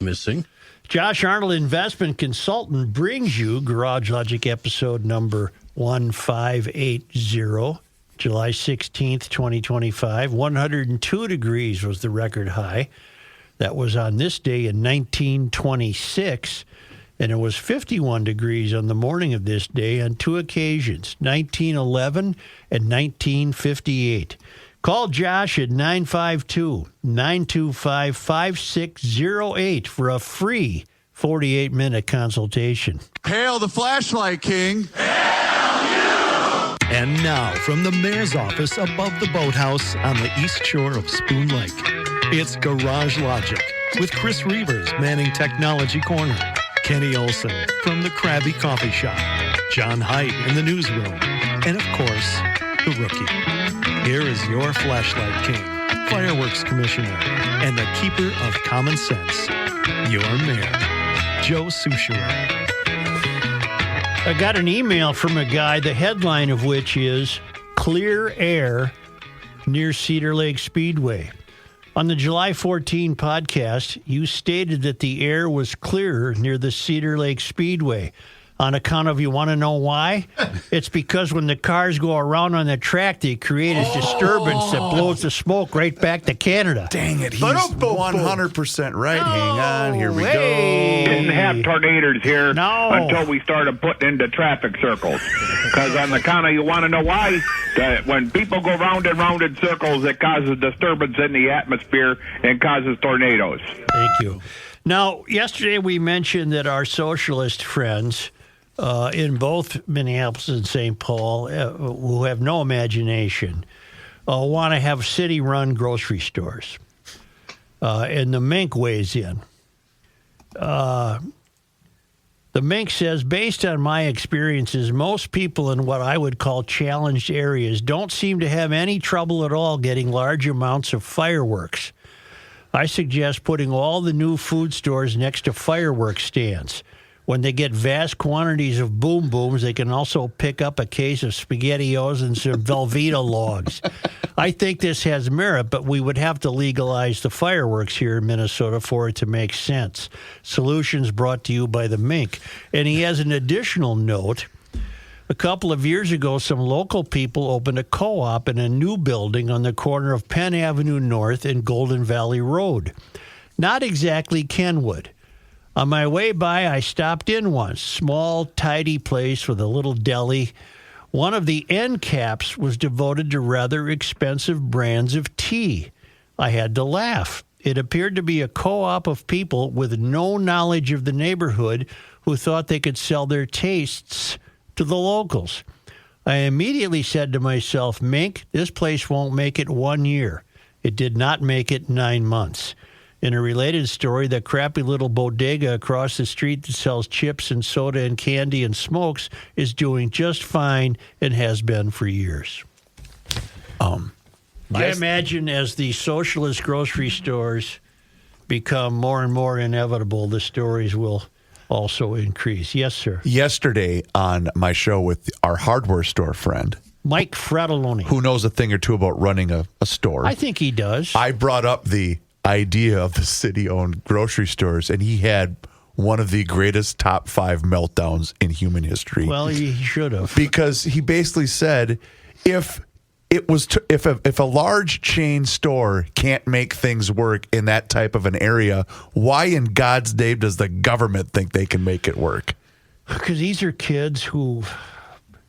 Missing. Josh Arnold, investment consultant, brings you Garage Logic episode number 1580, July 16th, 2025. 102 degrees was the record high. That was on this day in 1926, and it was 51 degrees on the morning of this day on two occasions, 1911 and 1958. Call Josh at 952-925-5608 for a free 48-minute consultation. Hail the flashlight king. And now, from the mayor's office above the boathouse on the east shore of Spoon Lake, it's Garage Logic with Chris Reavers manning Technology Corner, Kenny Olson from the Krabby Coffee Shop, John Heidt in the newsroom, and of course, the rookie. Here is your flashlight king, fireworks commissioner, and the keeper of common sense, your mayor, Joe Soucheray. I got an email from a guy, the headline of which is Clear Air near Cedar Lake Speedway. On the July 14 podcast, you stated that the air was clearer near the Cedar Lake Speedway. On account of, you want to know why? It's because when the cars go around on the track, they create a disturbance that blows the smoke right back to Canada. Dang it, he's 100% right. Hang on, here we go. Didn't have tornadoes here No. until we started putting into traffic circles. Because on the count of, you want to know why? That when people go round and round in circles, it causes disturbance in the atmosphere and causes tornadoes. Thank you. Now, yesterday we mentioned that our socialist friends in both Minneapolis and St. Paul, who have no imagination, want to have city-run grocery stores. And the Mink weighs in. The Mink says, based on my experiences, most people in what I would call challenged areas don't seem to have any trouble at all getting large amounts of fireworks. I suggest putting all the new food stores next to fireworks stands. When they get vast quantities of boom booms, they can also pick up a case of SpaghettiOs and some Velveeta logs. I think this has merit, but we would have to legalize the fireworks here in Minnesota for it to make sense. Solutions brought to you by the Mink. And he has an additional note. A couple of years ago, some local people opened a co-op in a new building on the corner of Penn Avenue North and Golden Valley Road. Not exactly Kenwood. On my way by, I stopped in once. Small, tidy place with a little deli. One of the end caps was devoted to rather expensive brands of tea. I had to laugh. It appeared to be a co-op of people with no knowledge of the neighborhood who thought they could sell their tastes to the locals. I immediately said to myself, Mink, this place won't make it 1 year. It did not make it 9 months. In a related story, the crappy little bodega across the street that sells chips and soda and candy and smokes is doing just fine and has been for years. I imagine as the socialist grocery stores become more and more inevitable, the stories will also increase. Yes, sir. Yesterday on my show with our hardware store friend, Mike Fratelloni, who knows a thing or two about running a store. I think he does. I brought up the idea of the city-owned grocery stores, and he had one of the greatest top 5 meltdowns in human history. Well, he should have. Because he basically said, if a large chain store can't make things work in that type of an area, why in God's name does the government think they can make it work? Because these are kids who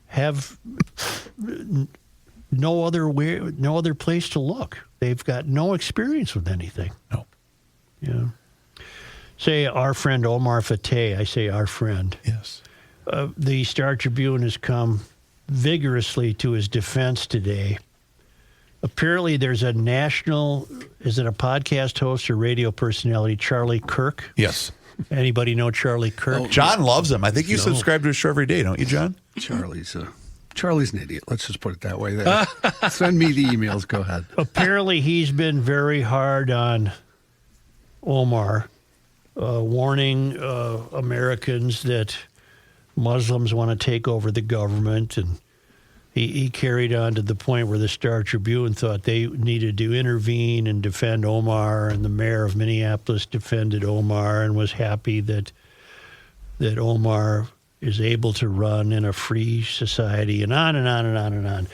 have no other place to look. They've got no experience with anything. No. Yeah. Say our friend Omar Fateh. I say our friend. Yes. The Star Tribune has come vigorously to his defense today. Apparently there's a national, is it a podcast host or radio personality, Charlie Kirk? Yes. Anybody know Charlie Kirk? Oh, John loves him. I think you subscribe to his show every day, don't you, John? Charlie's an idiot. Let's just put it that way. Send me the emails. Go ahead. Apparently he's been very hard on Omar, warning Americans that Muslims want to take over the government and he carried on to the point where the Star Tribune thought they needed to intervene and defend Omar, and the mayor of Minneapolis defended Omar and was happy that Omar is able to run in a free society, and on and on and on and on.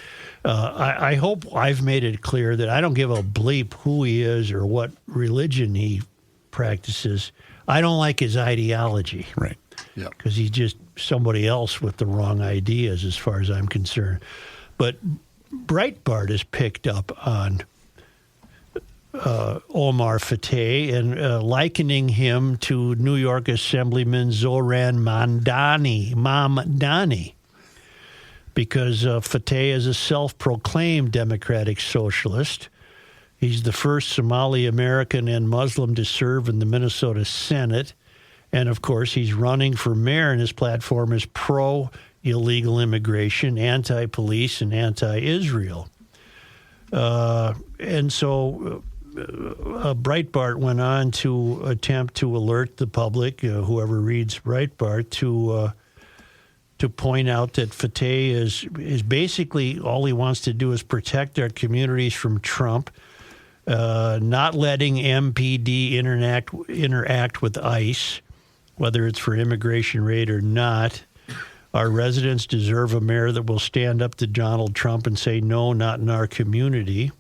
I hope I've made it clear that I don't give a bleep who he is or what religion he practices. I don't like his ideology. Right. Yeah. Because he's just somebody else with the wrong ideas as far as I'm concerned. But Breitbart has picked up on Omar Fateh and likening him to New York Assemblyman Zoran Mamdani, because Fateh is a self-proclaimed democratic socialist. He's the first Somali American and Muslim to serve in the Minnesota Senate. And, of course, he's running for mayor, and his platform is pro-illegal immigration, anti-police, and anti-Israel. And so Breitbart went on to attempt to alert the public, whoever reads Breitbart, to point out that Fateh is basically all he wants to do is protect our communities from Trump, not letting MPD interact with ICE, whether it's for immigration raid or not. Our residents deserve a mayor that will stand up to Donald Trump and say, no, not in our community.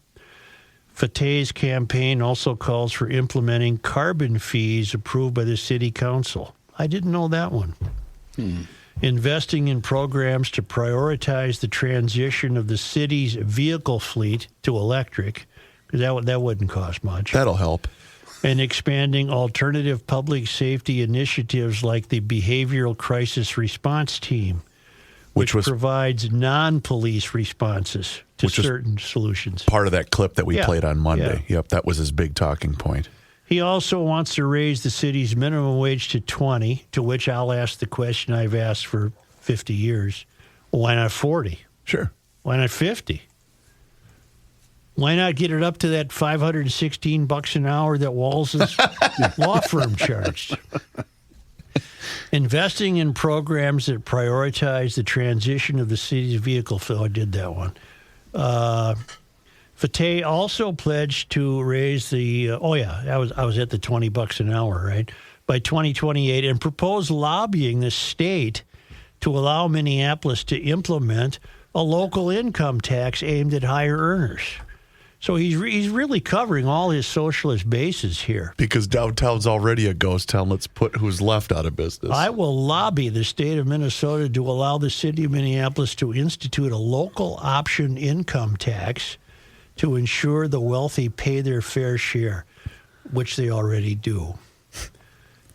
Fateh's campaign also calls for implementing carbon fees approved by the city council. I didn't know that one. Investing in programs to prioritize the transition of the city's vehicle fleet to electric, because that wouldn't cost much. That'll help. And expanding alternative public safety initiatives like the Behavioral Crisis Response Team, which provides non-police responses to certain solutions. Part of that clip that we played on Monday. Yeah. Yep, that was his big talking point. He also wants to raise the city's minimum wage to $20, to which I'll ask the question I've asked for 50 years. Why not 40? Sure. Why not 50? Why not get it up to that $516 an hour that Walz's law firm charged? Investing in programs that prioritize the transition of the city's vehicle fleet. I did that one. Fateh also pledged to raise the I was at the $20 an hour, right, by 2028, and proposed lobbying the state to allow Minneapolis to implement a local income tax aimed at higher earners. So he's really covering all his socialist bases here. Because downtown's already a ghost town. Let's put who's left out of business. I will lobby the state of Minnesota to allow the city of Minneapolis to institute a local option income tax to ensure the wealthy pay their fair share, which they already do.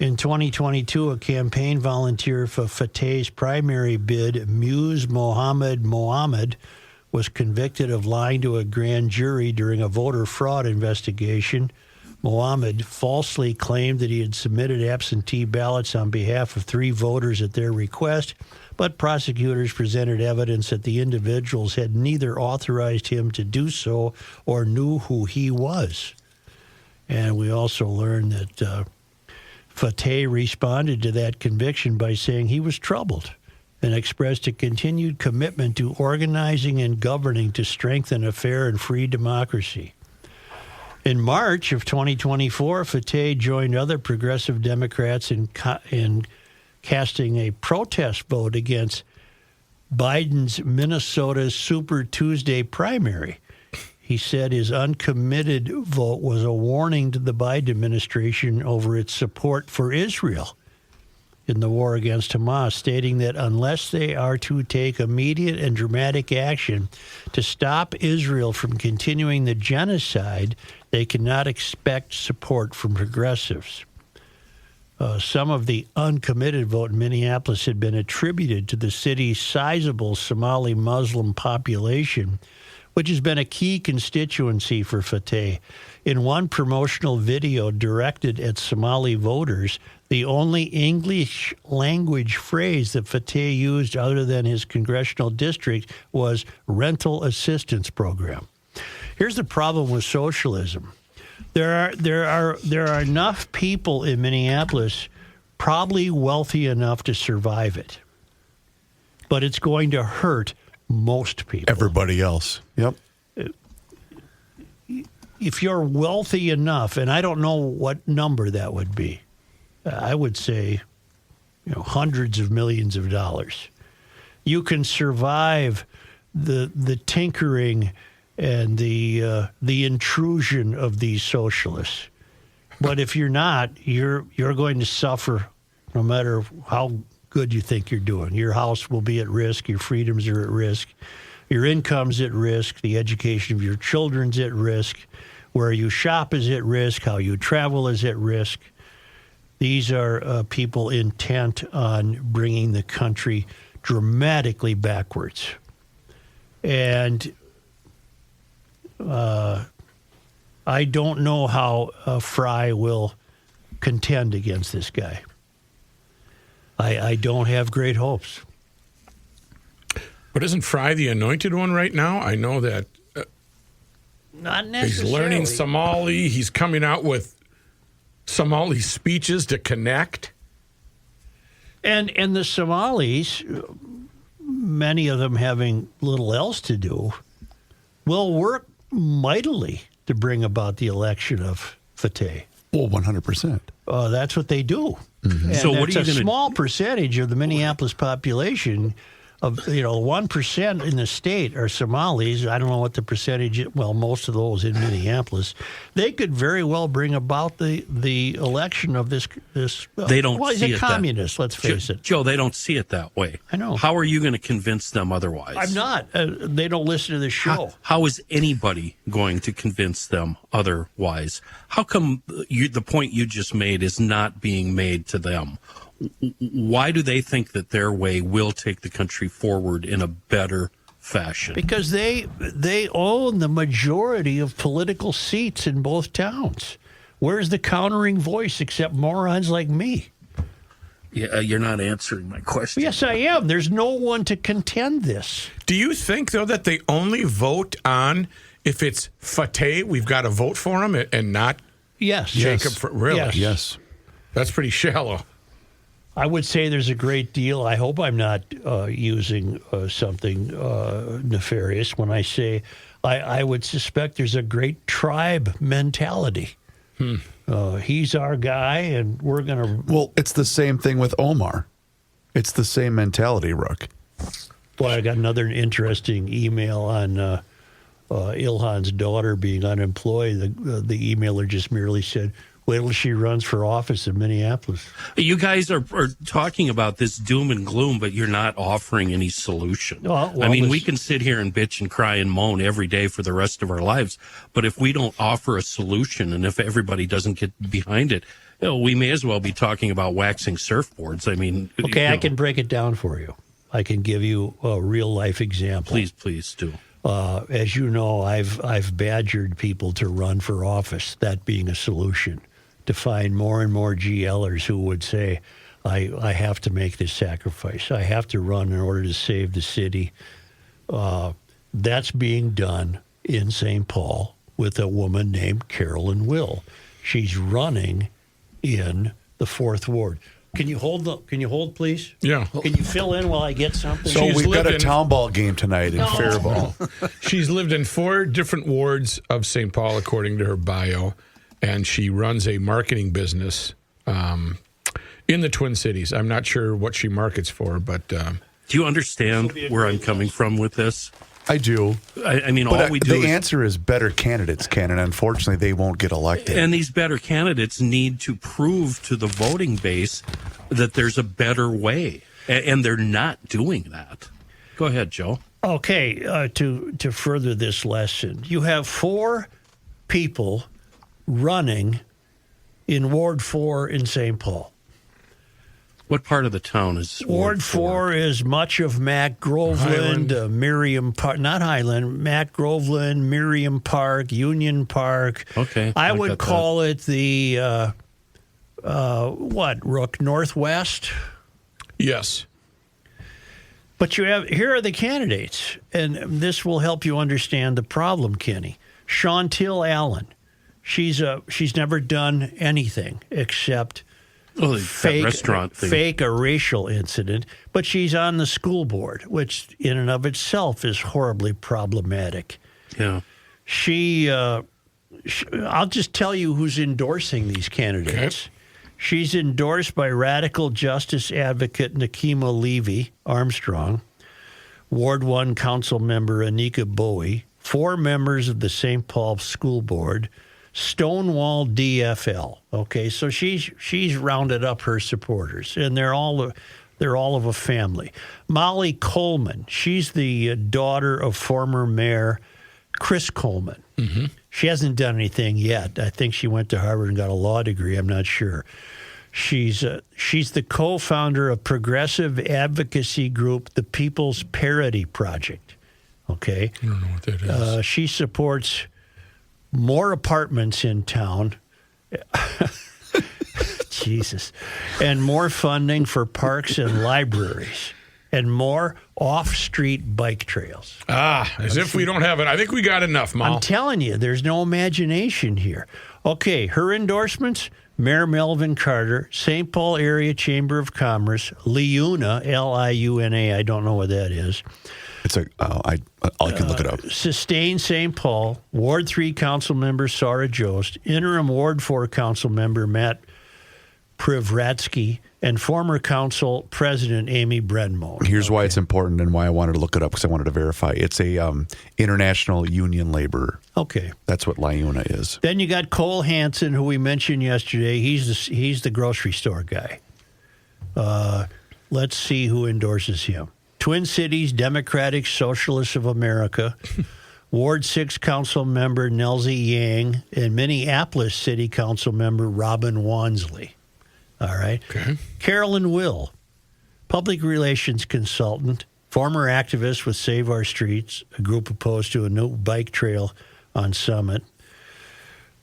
In 2022, a campaign volunteer for Fateh's primary bid, Muse Mohammed, was convicted of lying to a grand jury during a voter fraud investigation. Mohammed falsely claimed that he had submitted absentee ballots on behalf of 3 voters at their request, but prosecutors presented evidence that the individuals had neither authorized him to do so or knew who he was. And we also learned that Fateh responded to that conviction by saying he was troubled and expressed a continued commitment to organizing and governing to strengthen a fair and free democracy. In March of 2024, Fateh joined other progressive Democrats in casting a protest vote against Biden's Minnesota Super Tuesday primary. He said his uncommitted vote was a warning to the Biden administration over its support for Israel in the war against Hamas, stating that unless they are to take immediate and dramatic action to stop Israel from continuing the genocide, they cannot expect support from progressives. Some of the uncommitted vote in Minneapolis had been attributed to the city's sizable Somali Muslim population, which has been a key constituency for Fateh. In one promotional video directed at Somali voters, the only English language phrase that Fateh used other than his congressional district was rental assistance program. Here's the problem with socialism. There are enough people in Minneapolis probably wealthy enough to survive it. But it's going to hurt most people. Everybody else. Yep. If you're wealthy enough, and I don't know what number that would be, I would say, hundreds of millions of dollars. You can survive the tinkering and the intrusion of these socialists. But if you're not, you're going to suffer no matter how good you think you're doing. Your house will be at risk. Your freedoms are at risk. Your income's at risk. The education of your children's at risk. Where you shop is at risk. How you travel is at risk. These are people intent on bringing the country dramatically backwards. And I don't know how Fry will contend against this guy. I don't have great hopes. But isn't Fry the anointed one right now? I know that Not necessarily. he's learning Somali. He's coming out with Somali speeches to connect. And the Somalis, many of them having little else to do, will work mightily to bring about the election of Fateh. Well, 100%. That's what they do. Mm-hmm. And So what it's are you a gonna- small percentage of the Minneapolis population. Of 1% in the state are Somalis. I don't know what the percentage is. Well, most of those in Minneapolis. They could very well bring about the election of this. They don't Well, he's see a it communist. Let's face it. Joe, they don't see it that way. I know. How are you going to convince them otherwise? I'm not. They don't listen to the show. How is anybody going to convince them otherwise? How come the point you just made is not being made to them? Why do they think that their way will take the country forward in a better fashion? Because they own the majority of political seats in both towns. Where's the countering voice except morons like me? Yeah, you're not answering my question. Yes, I am. There's no one to contend this. Do you think, though, that they only vote on if it's Fateh, we've got to vote for him, and not Yes. Jacob? Really? Yes. Yes. That's pretty shallow. I would say there's a great deal. I hope I'm not using something nefarious when I say I would suspect there's a great tribe mentality. He's our guy, and we're going to... Well, it's the same thing with Omar. It's the same mentality, Rook. Boy, I got another interesting email on Ilhan's daughter being unemployed. The emailer just merely said, wait till she runs for office in Minneapolis. You guys are talking about this doom and gloom, but you're not offering any solution. Well, I mean, this- we can sit here and bitch and cry and moan every day for the rest of our lives, but if we don't offer a solution and if everybody doesn't get behind it, we may as well be talking about waxing surfboards. I mean, Okay, I can break it down for you. I can give you a real-life example. Please do. As you know, I've badgered people to run for office, that being a solution, to find more and more GLers who would say, I have to make this sacrifice. I have to run in order to save the city. That's being done in St. Paul with a woman named Carolyn Will. She's running in the 4th Ward. Can you hold, please? Yeah. Can you fill in while I get something? So She's we've got lived a in- town ball game tonight in Faribault. She's lived in 4 different wards of St. Paul, according to her bio, and she runs a marketing business in the Twin Cities. I'm not sure what she markets for, but Do you understand where I'm coming from with this? I do. I mean, But all we do the is... answer is better candidates, Ken, and unfortunately they won't get elected. And these better candidates need to prove to the voting base that there's a better way, and they're not doing that. Go ahead, Joe. Okay, to further this lesson, you have 4 people running in Ward 4 in St. Paul. What part of the town is Ward 4 is much of Mac Groveland, Miriam Park, not Highland, Mac Groveland, Miriam Park, Union Park. Okay, I I would got call it the, Rook, Northwest? yes. But here are the candidates, and this will help you understand the problem, Kenny. Chantil Allen, she's never done anything except Well, that restaurant thing. fake a racial incident, but she's on the school board, which in and of itself is horribly problematic. Yeah. I'll just tell you who's endorsing these candidates. Okay. She's endorsed by radical justice advocate Nakima Levy Armstrong, Ward 1 council member Anika Bowie, 4 members of the St. Paul School Board, Stonewall DFL. Okay, so she's rounded up her supporters, and they're all of a family. Molly Coleman, she's the daughter of former mayor Chris Coleman. Mm-hmm. She hasn't done anything yet. I think she went to Harvard and got a law degree. I'm not sure. She's the co-founder of progressive advocacy group, the People's Parity Project. Okay? I don't know what that is. She supports more apartments in town. Jesus. And more funding for parks and libraries. And more off-street bike trails. As if we don't have it. I think we got enough, Mal. I'm telling you, there's no imagination here. Okay, her endorsements, Mayor Melvin Carter, St. Paul Area Chamber of Commerce, Liuna, Liuna, I don't know what that is. It's I can look it up. Sustain St. Paul, Ward 3 Council Member Sarah Jost, Interim Ward 4 Council Member Matt Privratsky, and former Council President Amy Brenmo. Here's why it's important and why I wanted to look it up, because I wanted to verify. It's a international union laborer. Okay. That's what Liuna is. Then you got Cole Hansen, who we mentioned yesterday. He's the grocery store guy. Let's see who endorses him. Twin Cities Democratic Socialists of America, Ward 6 Council Member Nelsie Yang, and Minneapolis City Council Member Robin Wansley. All right. Okay. Carolyn Will, public relations consultant, former activist with Save Our Streets, a group opposed to a new bike trail on Summit.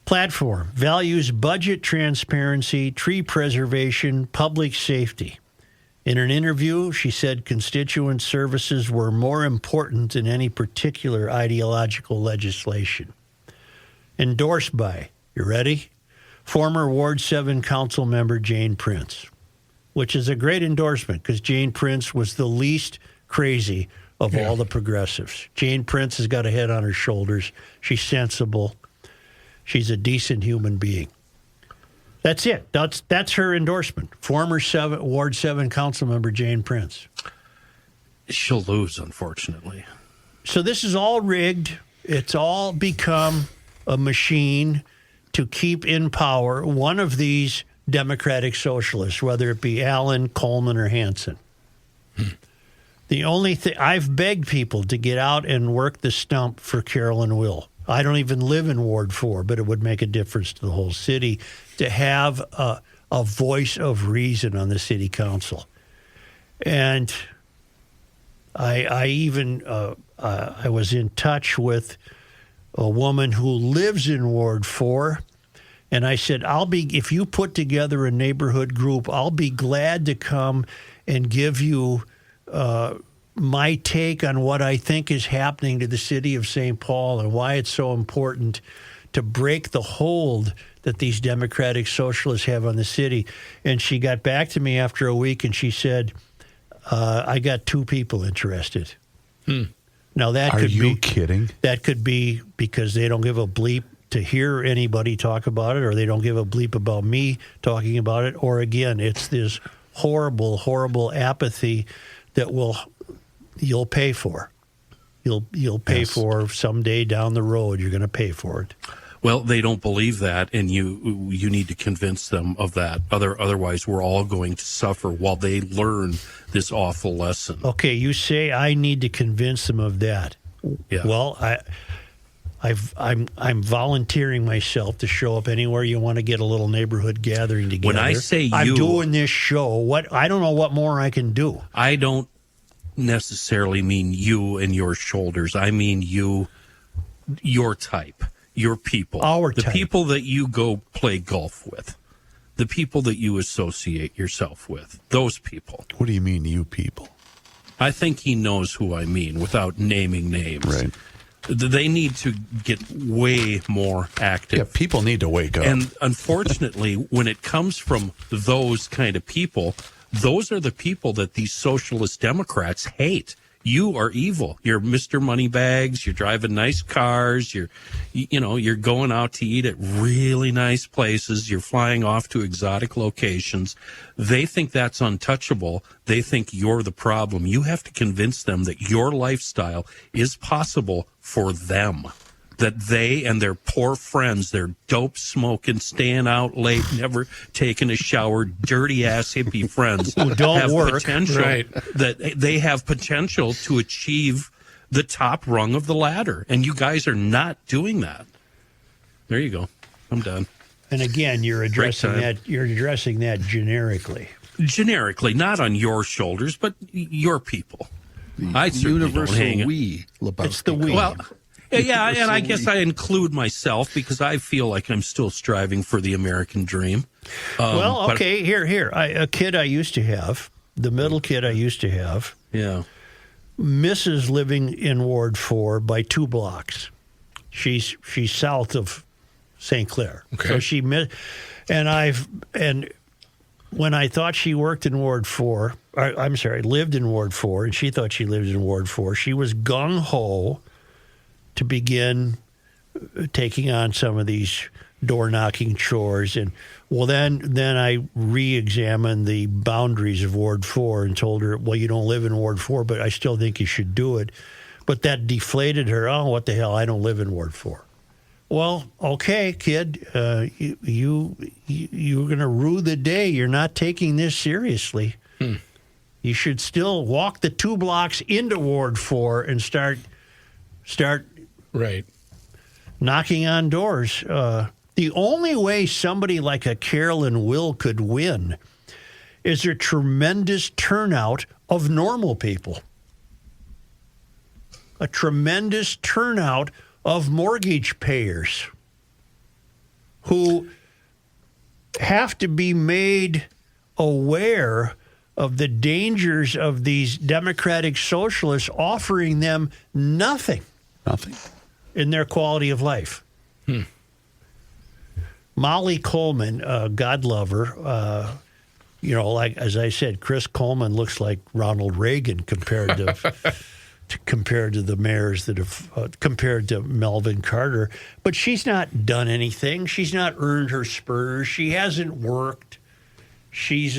Platform values budget transparency, tree preservation, public safety. In an interview, she said constituent services were more important than any particular ideological legislation. Endorsed by, you ready? Former Ward 7 council member Jane Prince, which is a great endorsement because Jane Prince was the least crazy of all the progressives. Jane Prince has got a head on her shoulders. She's sensible. She's a decent human being. That's it. That's her endorsement. Former Ward 7 council member Jane Prince. She'll lose, unfortunately. So this is all rigged. It's all become a machine to keep in power one of these Democratic socialists, whether it be Allen, Coleman, or Hansen. The only thing, I've begged people to get out and work the stump for Carolyn Will. I don't even live in Ward 4, but it would make a difference to the whole city to have a voice of reason on the city council. And I was in touch with a woman who lives in Ward 4, and I said, if you put together a neighborhood group, I'll be glad to come and give you my take on what I think is happening to the city of St. Paul and why it's so important to break the hold that these Democratic socialists have on the city. And she got back to me after a week, and she said, I got 2 people interested. Now that Are could you be kidding? That could be because they don't give a bleep to hear anybody talk about it, or they don't give a bleep about me talking about it, or again, it's this horrible, horrible apathy that you'll pay for. You'll pay for someday down the road. You're going to pay for it. Well, they don't believe that, and you need to convince them of that. Otherwise, we're all going to suffer while they learn this awful lesson. Okay, you say I need to convince them of that. Yeah. Well, I'm volunteering myself to show up anywhere you want to get a little neighborhood gathering together. When I say I'm you, doing this show. I don't know what more I can do. I don't necessarily mean you and your shoulders. I mean you, your type. Your people, the type. people that you go play golf with, the people that you associate yourself with, those people. What do you mean, you people? I think he knows who I mean without naming names. Right. They need to get way more active. Yeah, people need to wake up. And unfortunately, when it comes from those kind of people, those are the people that these socialist Democrats hate. You are evil. You're Mr. Moneybags. You're driving nice cars. You're going out to eat at really nice places. You're flying off to exotic locations. They think that's untouchable. They think you're the problem. You have to convince them that your lifestyle is possible for them. That they and their poor friends, their dope smoking, staying out late, never taking a shower, dirty ass hippie friends Who don't have work. potential. Right. That they have potential to achieve the top rung of the ladder, and you guys are not doing that. There you go. I'm done. And again, you're addressing time. that. You're addressing that generically. Generically, not on your shoulders, but your people. I certainly Universal don't hang it. we, Lebowski. It's the we. Well, yeah, and I guess I include myself because I feel like I'm still striving for the American dream. Well, but- okay, here. A kid I used to have, the middle kid I used to have, Yeah. Mrs. living in Ward 4 by 2 blocks. She's south of St. Clair. Okay. So and when I thought she worked in Ward 4, lived in Ward 4, and she thought she lived in Ward 4, she was gung-ho to begin taking on some of these door-knocking chores. And, well, then I re-examined the boundaries of Ward 4 and told her, well, you don't live in Ward 4, but I still think you should do it. But that deflated her. Oh, what the hell, I don't live in Ward 4. Well, okay, kid, you're going to rue the day. You're not taking this seriously. You should still walk the 2 blocks into Ward 4 and start Right. knocking on doors. The only way somebody like a Carolyn Will could win is a tremendous turnout of normal people. A tremendous turnout of mortgage payers who have to be made aware of the dangers of these democratic socialists offering them nothing in their quality of life. Molly Coleman, God love her, like as I said, Chris Coleman looks like Ronald Reagan compared to the mayors that have compared to Melvin Carter. But she's not done anything. She's not earned her spurs. She hasn't worked. She's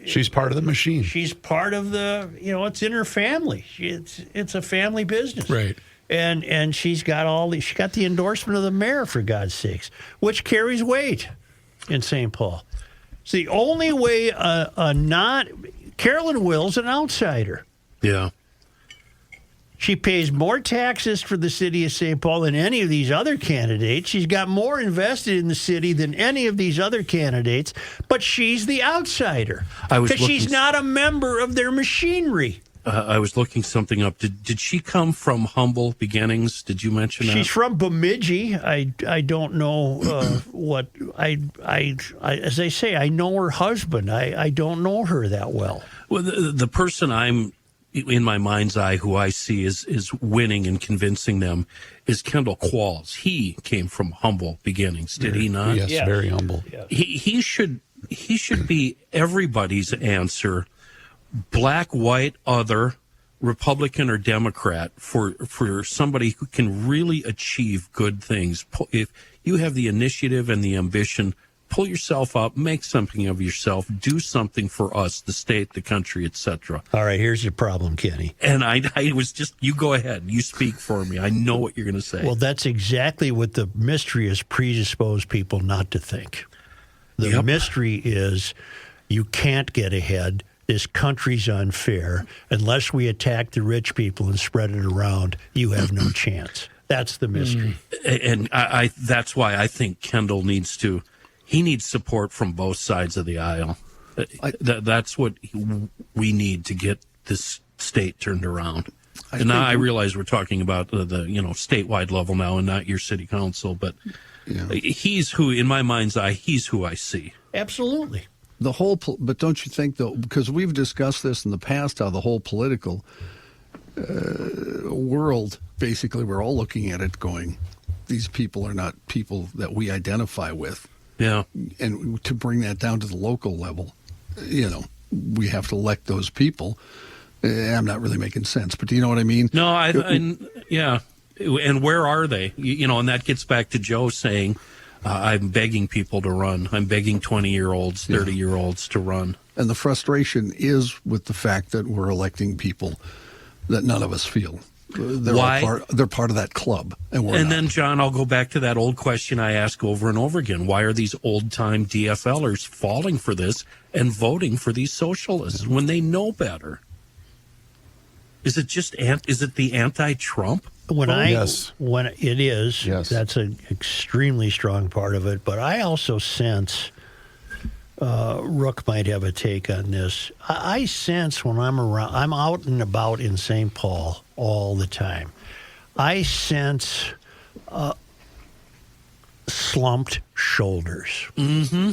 She's part of the machine. She's part of the, it's in her family. It's a family business. Right. And she's got she got the endorsement of the mayor, for God's sakes, which carries weight in St. Paul. It's the only way Carolyn Will's an outsider. Yeah. She pays more taxes for the city of St. Paul than any of these other candidates. She's got more invested in the city than any of these other candidates, but she's the outsider because she's not a member of their machinery. I was looking something up. Did she come from humble beginnings? Did you mention that? She's from Bemidji. I don't know what as I say, I know her husband. I don't know her that well. Well, the person I'm in my mind's eye who I see is winning and convincing them is Kendall Qualls. He came from humble beginnings, did he not? Yes, Yeah. very humble. Yeah. He should be everybody's answer, black, white, other, Republican or Democrat, for somebody who can really achieve good things. If you have the initiative and the ambition, pull yourself up, make something of yourself, do something for us, the state, the country, etc. All right, here's the problem, Kenny. And I was just, you go ahead, you speak for me. I know what you're going to say. Well, that's exactly what the mystery has predisposed people not to think. The mystery is you can't get ahead. This country's unfair. Unless we attack the rich people and spread it around, you have no chance. That's the mystery. And I that's why I think Kendall needs support from both sides of the aisle. That's what we need to get this state turned around. And now I realize we're talking about the statewide level now and not your city council, but he's who, in my mind's eye, he's who I see. Absolutely. But don't you think, though, because we've discussed this in the past, how the whole political world, basically, we're all looking at it going, these people are not people that we identify with. Yeah. And to bring that down to the local level, we have to elect those people. I'm not really making sense, but do you know what I mean? No, yeah. And where are they? And that gets back to Joe saying, I'm begging people to run. I'm begging 20-year-olds, 30-year-olds to run. And the frustration is with the fact that we're electing people that none of us feel. Why? They're part of that club, and we're not. Then, John, I'll go back to that old question I ask over and over again. Why are these old-time DFLers falling for this and voting for these socialists when they know better? Is it just is it the anti-Trump? Yes. When it is, yes. That's an extremely strong part of it. But I also sense Rook might have a take on this. I sense when I'm out and about in St. Paul all the time. I sense slumped shoulders. Mm-hmm.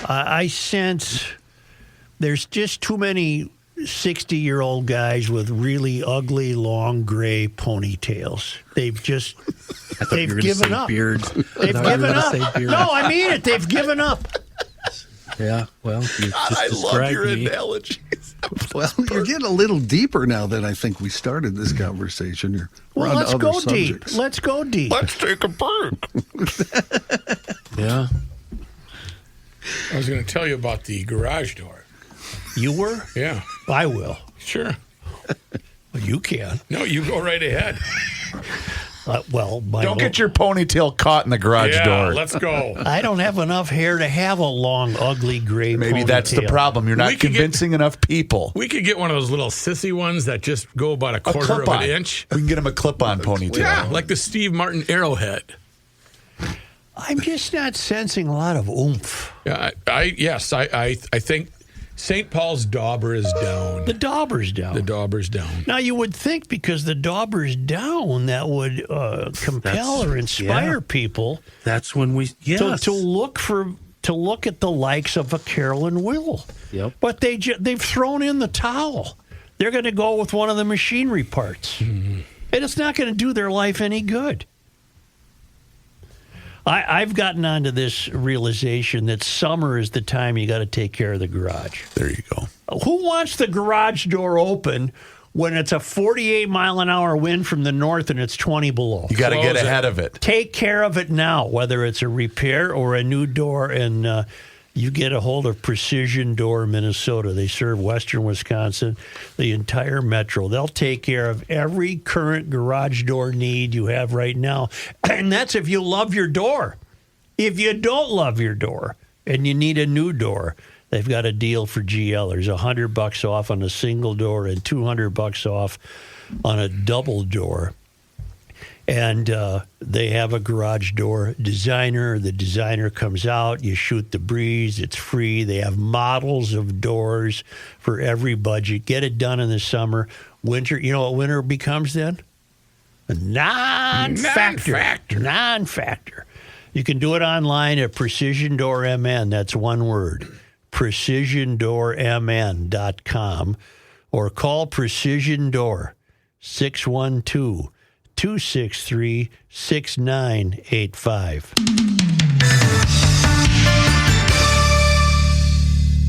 I sense there's just too many 60-year-old guys with really ugly, long, gray ponytails. They've given up. Beards. They've given up. No, I mean it. They've given up. Yeah, well, you just I love your me. analogies. Well, you're getting a little deeper now than I think we started this conversation. Well, let's go deep. Let's go deep. Let's take a break. Yeah. I was going to tell you about the garage door. You were? Yeah. I will. Sure. Well, you can. No, you go right ahead. Don't get your ponytail caught in the garage door. Let's go. I don't have enough hair to have a long, ugly gray Maybe ponytail. that's the problem. You're not convincing enough people. We could get one of those little sissy ones that just go about a quarter of an inch. We can get him a clip-on ponytail. Yeah, like the Steve Martin arrowhead. I'm just not sensing a lot of oomph. Yeah, I think St. Paul's dauber is down. The dauber's down. The dauber's down. Now, you would think because the dauber's down, that would compel or inspire people. That's when we to look at the likes of a Carolyn Will. Yep. But they've thrown in the towel. They're going to go with one of the machinery parts, and it's not going to do their life any good. I've gotten onto this realization that summer is the time you got to take care of the garage. There you go. Who wants the garage door open when it's a 48-mile-an-hour wind from the north and it's 20 below? You got to get ahead of it. Take care of it now, whether it's a repair or a new door. And you get a hold of Precision Door Minnesota. They serve western Wisconsin, the entire metro. They'll take care of every current garage door need you have right now. And that's if you love your door. If you don't love your door and you need a new door, they've got a deal for GLers. $100 off on a single door and $200 off on a double door. And they have a garage door designer. The designer comes out. You shoot the breeze. It's free. They have models of doors for every budget. Get it done in the summer. Winter, you know what winter becomes then? A non-factor. Non-factor. You can do it online at Precision Door MN. That's one word. PrecisionDoorMN.com. Or call Precision Door 612-263-6985.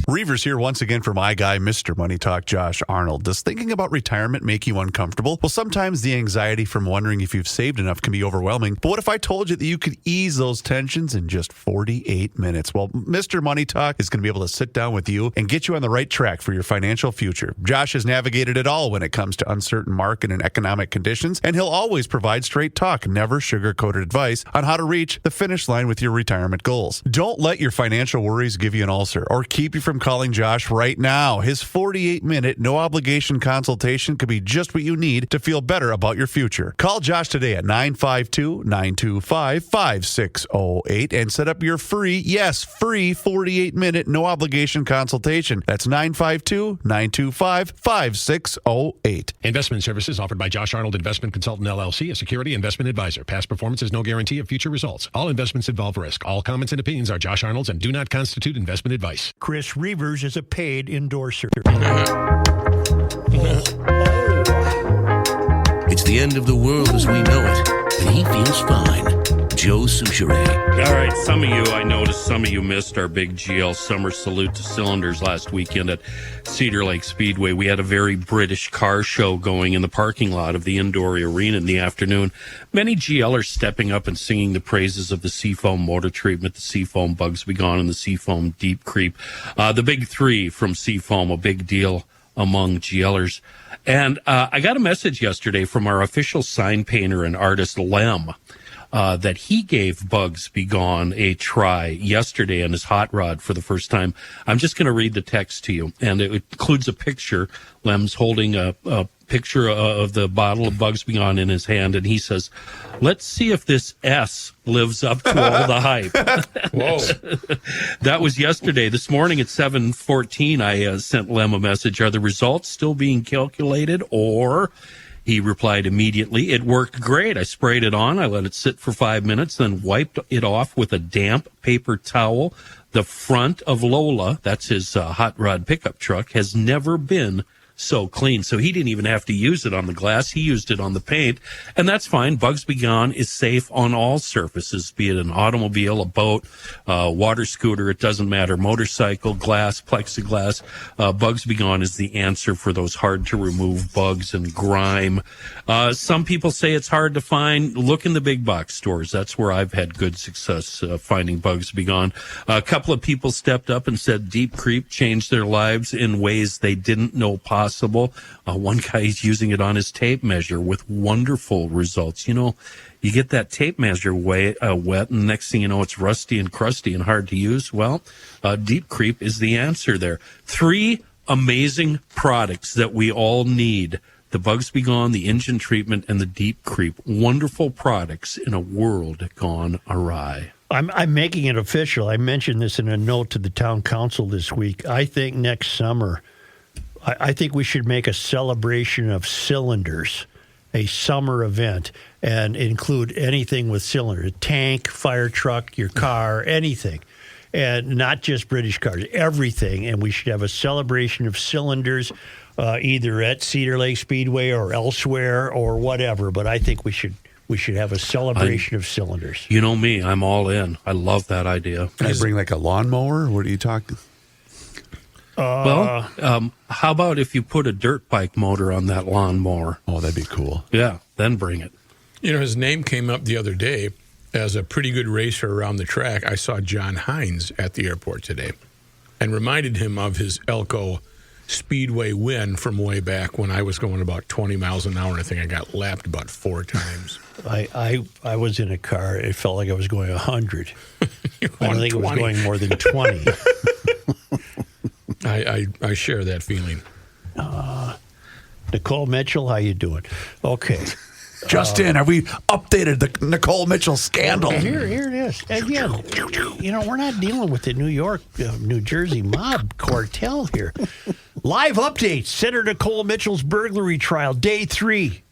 Reavers here once again for my guy, Mr. Money Talk, Josh Arnold. Does thinking about retirement make you uncomfortable? Well, sometimes the anxiety from wondering if you've saved enough can be overwhelming. But what if I told you that you could ease those tensions in just 48 minutes? Well, Mr. Money Talk is going to be able to sit down with you and get you on the right track for your financial future. Josh has navigated it all when it comes to uncertain market and economic conditions, and he'll always provide straight talk, never sugar-coated advice on how to reach the finish line with your retirement goals. Don't let your financial worries give you an ulcer or keep you from calling Josh right now. His 48-minute, no-obligation consultation could be just what you need to feel better about your future. Call Josh today at 952-925-5608 and set up your free 48-minute, no-obligation consultation. That's 952-925-5608. Investment services offered by Josh Arnold Investment Consultant, LLC, a security investment advisor. Past performance is no guarantee of future results. All investments involve risk. All comments and opinions are Josh Arnold's and do not constitute investment advice. Chris Reavers is a paid endorser. the end of the world as we know it, and he feels fine. Joe Souchere. All right, some of you, I noticed some of you missed our big GL Summer Salute to Cylinders last weekend at Cedar Lake Speedway. We had a very British car show going in the parking lot of the indoor arena in the afternoon. Many GLers stepping up and singing the praises of the Seafoam motor treatment, the Seafoam Bugs Be Gone, and the Seafoam Deep Creep. The big three from Seafoam, a big deal among GLers. And I got a message yesterday from our official sign painter and artist, Lem, that he gave Bugs Be Gone a try yesterday on his hot rod for the first time. I'm just going to read the text to you, and it includes a picture. Lem's holding a picture of the bottle of Bugs Be Gone in his hand, and he says, "Let's see if this S lives up to all the hype." Whoa. That was yesterday. This morning at 7:14, I sent Lem a message. Are the results still being calculated, or... He replied immediately, "It worked great. I sprayed it on. I let it sit for 5 minutes, then wiped it off with a damp paper towel. The front of Lola," that's his hot rod pickup truck, "has never been so clean." So he didn't even have to use it on the glass. He used it on the paint, and that's fine. Bugs Be Gone is safe on all surfaces, be it an automobile, a boat, water scooter, it doesn't matter, motorcycle, glass, plexiglass. Bugs Be Gone is the answer for those hard-to-remove bugs and grime. Some people say it's hard to find. Look in the big box stores. That's where I've had good success finding Bugs Be Gone. A couple of people stepped up and said Deep Creep changed their lives in ways they didn't know possible. One guy is using it on his tape measure with wonderful results. You know, you get that tape measure wet, and next thing you know, it's rusty and crusty and hard to use. Well, Deep Creep is the answer there. 3 amazing products that we all need: the Bugs Be Gone, the engine treatment, and the Deep Creep. Wonderful products in a world gone awry. I'm making it official. I mentioned this in a note to the town council this week. I think next summer, I think we should make a celebration of cylinders, a summer event, and include anything with cylinders: a tank, fire truck, your car, anything. And not just British cars, everything. And we should have a celebration of cylinders, either at Cedar Lake Speedway or elsewhere or whatever. But I think we should have a celebration of cylinders. You know me, I'm all in. I love that idea. Can I bring like a lawnmower? What are you talking? How about if you put a dirt bike motor on that lawnmower? Oh, that'd be cool. Yeah, then bring it. You know, his name came up the other day as a pretty good racer around the track. I saw John Hines at the airport today and reminded him of his Elko Speedway win from way back when I was going about 20 miles an hour, and I think I got lapped about 4 times. I was in a car. It felt like I was going 100. I don't think it was 20. going more than 20. I share that feeling. Nicole Mitchell, how you doing? Okay. Justin, have we updated the Nicole Mitchell scandal? Here it is. Again, you know, we're not dealing with the New York, New Jersey mob cartel here. Live updates. Senator Nicole Mitchell's burglary trial, day 3.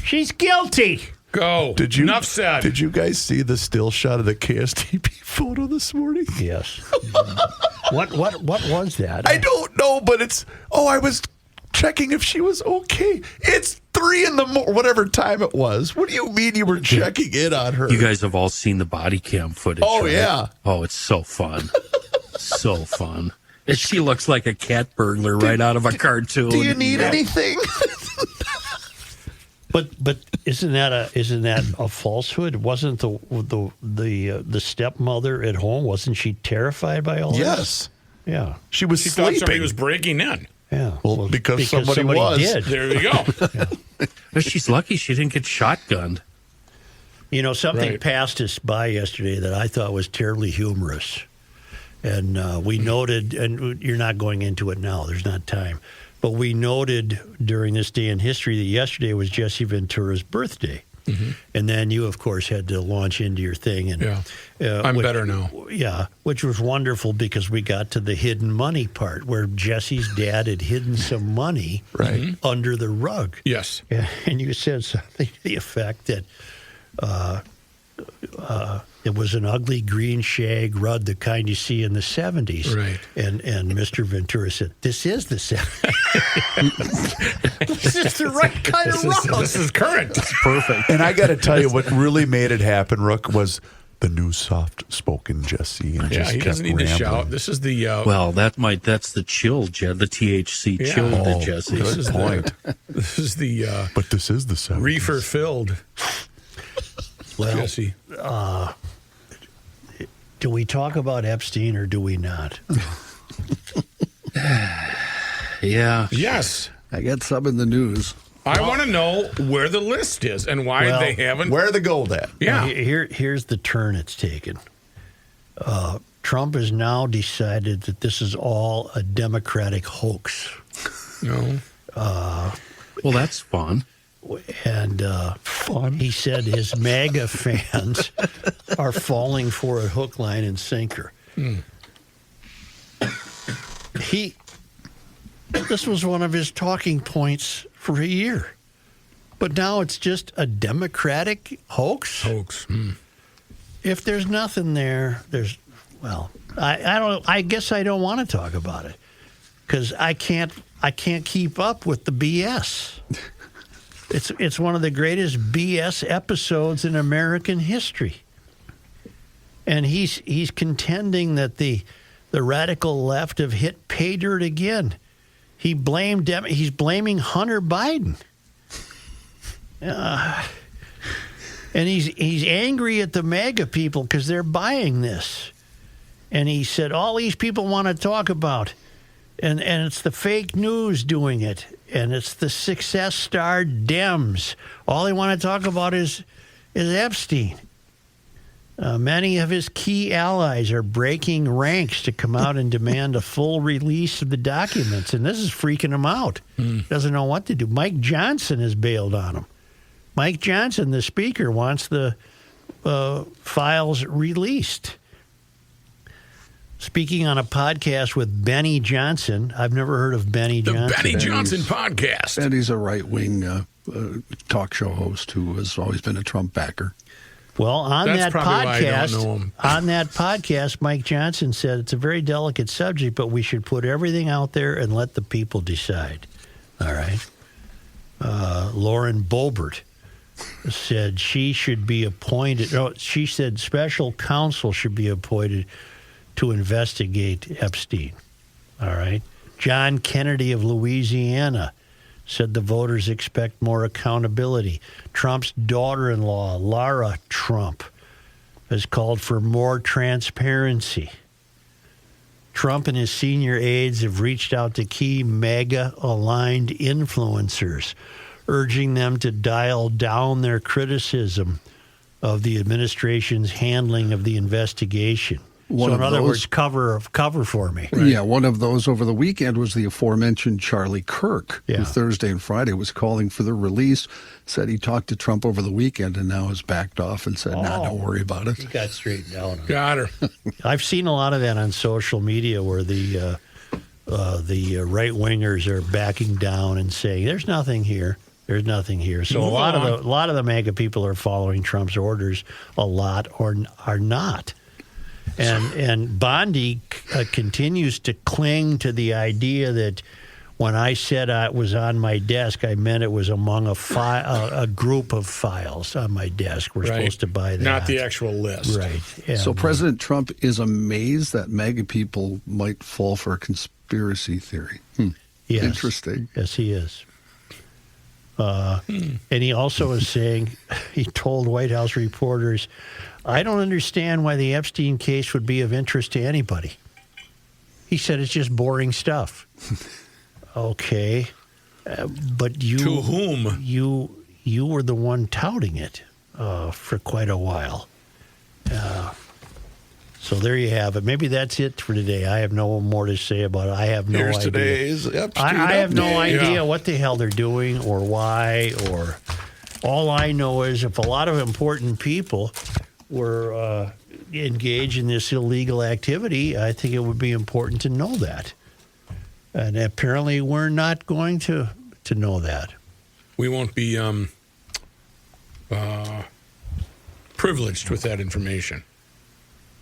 She's guilty. Go. Enough said. Did you guys see the still shot of the KSTP photo this morning? Yes. What was that? I don't know, but it's... Oh, I was checking if she was okay. It's 3 in the morning, whatever time it was. What do you mean you were checking in on her? You guys have all seen the body cam footage. Oh, right? yeah. Oh, it's so fun. So fun. And she looks like a cat burglar right out of a cartoon. Do you need anything? But isn't that a falsehood? Wasn't the stepmother at home? Wasn't she terrified by all this? Yes. Yeah. She was She sleeping. thought somebody was breaking in. Yeah. Well, because somebody was. did. There you go. But she's lucky she didn't get shotgunned. You know, something Right. passed us by yesterday that I thought was terribly humorous. And we noted, and you're not going into it now, there's not time, but we noted during this day in history that yesterday was Jesse Ventura's birthday. Mm-hmm. And then you, of course, had to launch into your thing. And I'm better now. Yeah, which was wonderful because we got to the hidden money part where Jesse's dad had hidden some money under the rug. Yes. Yeah, and you said something to the effect that It was an ugly green shag rug, the kind you see in the 70s. Right. And Mr. Ventura said, "This is the 70s. This is the right kind of rug." This is current. Perfect. And I got to tell you, what really made it happen, Rook, was the new soft-spoken Jesse. And Yeah, just he doesn't need kept to shout. rambling. This is the Well, that's the chill, the THC Yeah. chill, Oh, Jesse. good point. this is the But this is the 70s. reefer-filled Well, Jesse. do we talk about Epstein or do we not? Yeah. Yes. I got some in the news. I want to know where the list is and why Well, they haven't. Where the gold at? Yeah. Here's the turn it's taken. Trump has now decided that this is all a Democratic hoax. No. Well, that's fun. And he said his MAGA fans are falling for a hook, line, and sinker. This was one of his talking points for a year. But now it's just a Democratic hoax? Hoax. If there's nothing there, I guess I don't want to talk about it because I can't keep up with the BS. It's one of the greatest BS episodes in American history. And he's contending that the radical left have hit pay dirt again. He's blaming Hunter Biden. And he's angry at the MAGA people because they're buying this. And he said all these people want to talk about, and it's the fake news doing it, and it's the success-starred Dems. All they want to talk about is Epstein. Many of his key allies are breaking ranks to come out and demand a full release of the documents, and this is freaking him out. Doesn't know what to do. Mike Johnson has bailed on him. Mike Johnson, the speaker, wants the files released. Speaking on a podcast with Benny Johnson. I've never heard of Benny The Johnson. Benny Johnson podcast. And he's a right-wing talk show host who has always been a Trump backer. Well, on That's that probably why I don't know podcast, him. on that podcast, Mike Johnson said it's a very delicate subject, but we should put everything out there and let the people decide. All right. Lauren Boebert said she should be appointed. No, she said special counsel should be appointed to investigate Epstein. All right. John Kennedy of Louisiana said the voters expect more accountability. Trump's daughter-in-law, Lara Trump, has called for more transparency. Trump and his senior aides have reached out to key MAGA-aligned influencers, urging them to dial down their criticism of the administration's handling of the investigation. One so, of in other those- words, cover for me. Yeah, one of those over the weekend was the aforementioned Charlie Kirk, Yeah. who Thursday and Friday was calling for the release, said he talked to Trump over the weekend and now has backed off and said, nah, don't worry about it. He got straightened out. Got her. I've seen a lot of that on social media where the right wingers are backing down and saying, "There's nothing here. There's nothing here." So Move a lot on. of the MAGA people are following Trump's orders a lot, or are not. And Bondi continues to cling to the idea that when I said it was on my desk, I meant it was among a group of files on my desk. We're Right. supposed to buy that. Not the actual list. Right. And, So President Trump is amazed that MAGA people might fall for a conspiracy theory. yes. Interesting. Yes, he is. And he also is saying, he told White House reporters, "I don't understand why the Epstein case would be of interest to anybody." He said it's just boring stuff. Okay. But you... To whom? You were the one touting it for quite a while. So there you have it. Maybe that's it for today. I have no more to say about it. I have no Here's idea. today's Epstein I have no update. idea Yeah. what the hell they're doing or why, or all I know is if a lot of important people were engaged in this illegal activity, I think it would be important to know that. And apparently we're not going to know that. We won't be privileged with that information.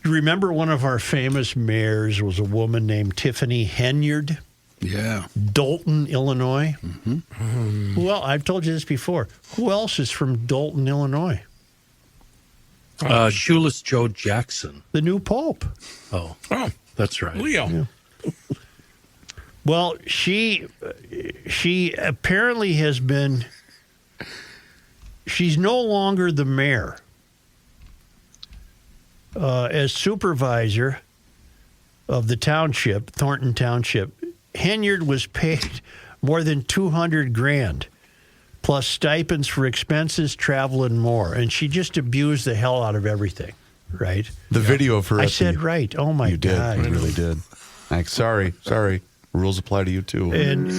Remember one of our famous mayors was a woman named Tiffany Henyard, Yeah. Dolton, Illinois. Well, I've told you this before. Who else is from Dolton, Illinois? Shoeless Joe Jackson. The new pope. Oh, Oh, that's right. Leo. Well, she apparently has been. She's no longer the mayor. As supervisor of the township, Thornton Township, Henyard was paid more than $200,000, plus stipends for expenses, travel, and more. And she just abused the hell out of everything, right? The video of her. I at said the- right. Oh my You did. God! You really did. Like, sorry. Rules apply to you too. And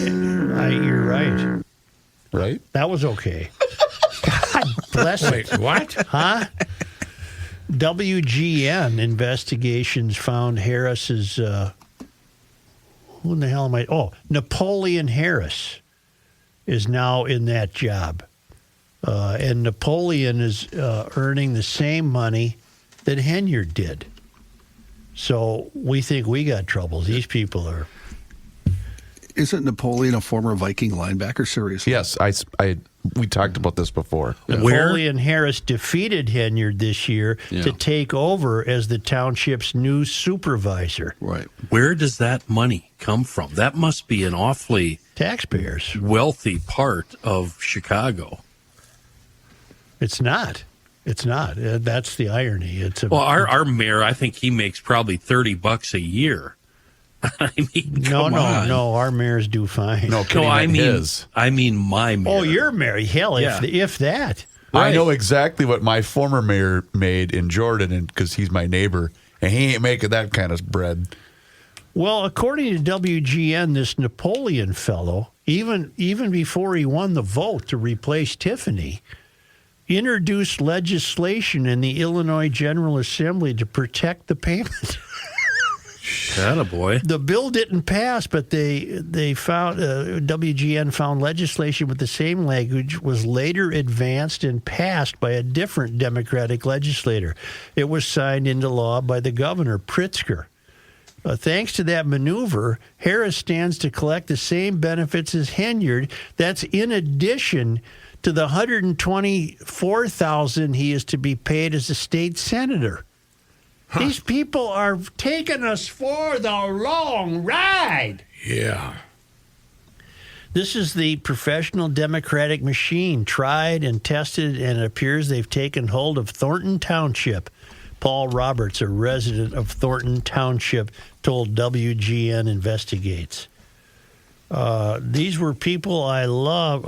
you're right. Right? That was okay. God bless it. Wait, what? Huh? WGN investigations found Harris's. Who in the hell am I? Oh, Napoleon Harris is now in that job. And Napoleon is earning the same money that Henyard did. So we think we got troubles. These people are. Isn't Napoleon a former Viking linebacker? Seriously? Yes, we talked about this before. Napoleon Harris defeated Henyard this year to take over as the township's new supervisor. Right. Where does that money come from? That must be an awfully Taxpayers. wealthy part of Chicago. It's not. It's not. That's the irony. It's a, Well, our mayor, I think he makes probably $30 a year. I mean, no. Our mayors do fine. No, Kenny I meant mean, his. I mean my mayor. Oh, you're married. Hell, Yeah. if that. I know exactly what my former mayor made in Jordan, and because he's my neighbor, and he ain't making that kind of bread. Well, according to WGN, this Napoleon fellow, even before he won the vote to replace Tiffany, introduced legislation in the Illinois General Assembly to protect the payment. Attaboy. The bill didn't pass, but they found WGN found legislation with the same language was later advanced and passed by a different Democratic legislator. It was signed into law by the governor, Pritzker. Thanks to that maneuver, Harris stands to collect the same benefits as Henyard. That's in addition to the $124,000 he is to be paid as a state senator. These people are taking us for the long ride. Yeah. This is the professional Democratic machine, tried and tested, and it appears they've taken hold of Thornton Township. Paul Roberts, a resident of Thornton Township, told WGN Investigates. These were people I love.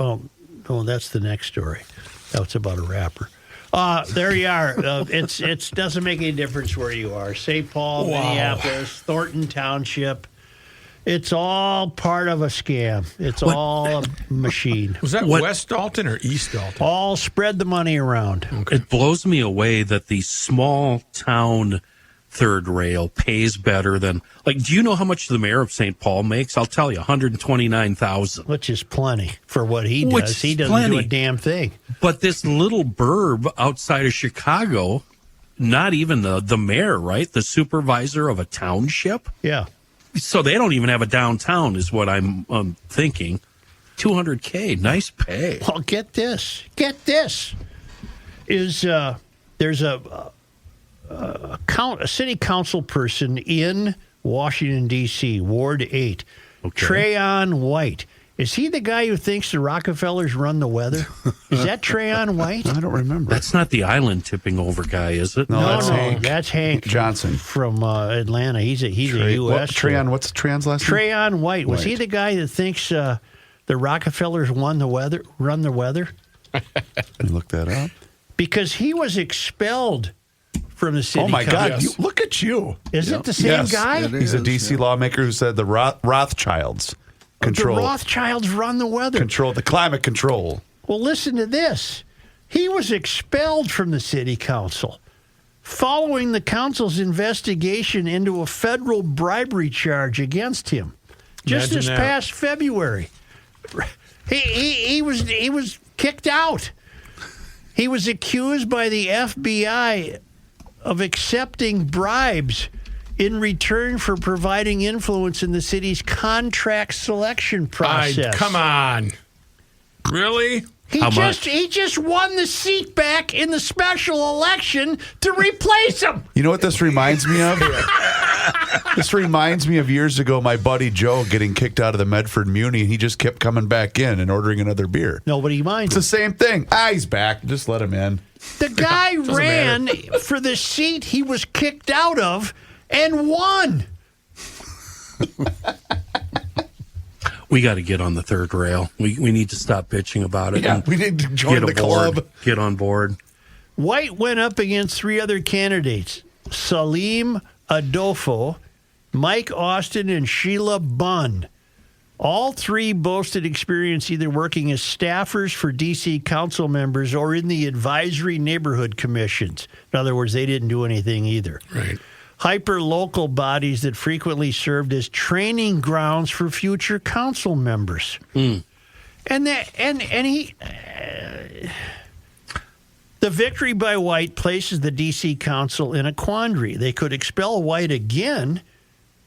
Oh, that's the next story. That's about a rapper. There you are. It doesn't make any difference where you are. St. Paul, Minneapolis, Thornton Township. It's all part of a scam. It's all a machine. Was that West Dalton or East Dalton? All spread the money around. Okay. It blows me away that the small town third rail pays better than, like, do you know how much the mayor of St. Paul makes? I'll tell you, $129,000. Which is plenty for what he Which does. is He doesn't plenty. do a damn thing. But this little burb outside of Chicago, not even the mayor, right? The supervisor of a township. Yeah. So they don't even have a downtown, is what I'm thinking. $200K, nice pay. Well, get this. Get this. There's a city council person in Washington, D.C., Ward 8, Okay. Trayon White. Is he the guy who thinks the Rockefellers run the weather? Is that Trayon White? I don't remember. That's not the island tipping over guy, is it? No, that's Hank. That's Hank Johnson. from Atlanta. He's a U.S. What's Treyon's last name? Trayon White. Was he White. the guy that thinks the Rockefellers run the weather? Can you look that up? Because he was expelled from the city. Oh my God! Yes. Look at you. Is it the same Yes. guy? It He's a is, D.C. yeah. lawmaker who said the Rothschilds control The Rothschilds run the weather. the climate control. Well, listen to this. He was expelled from the city council following the council's investigation into a federal bribery charge against him. Just Imagine this that. past February, he was kicked out. He was accused by the FBI of accepting bribes in return for providing influence in the city's contract selection process. Come on. Really? He just won the seat back in the special election to replace him. You know what this reminds me of? This reminds me of years ago, my buddy Joe getting kicked out of the Medford Muni, and he just kept coming back in and ordering another beer. Nobody minds. It's the same thing. He's back. Just let him in. The guy ran for the seat he was kicked out of and won. We got to get on the third rail. We need to stop bitching about it. Yeah, we need to join the club. Get on board. White went up against 3 other candidates, Salim Adolfo, Mike Austin, and Sheila Bunn. All 3 boasted experience either working as staffers for D.C. council members or in the advisory neighborhood commissions. In other words, they didn't do anything either. Right. Hyper-local bodies that frequently served as training grounds for future council members. The victory by White places the D.C. Council in a quandary. They could expel White again,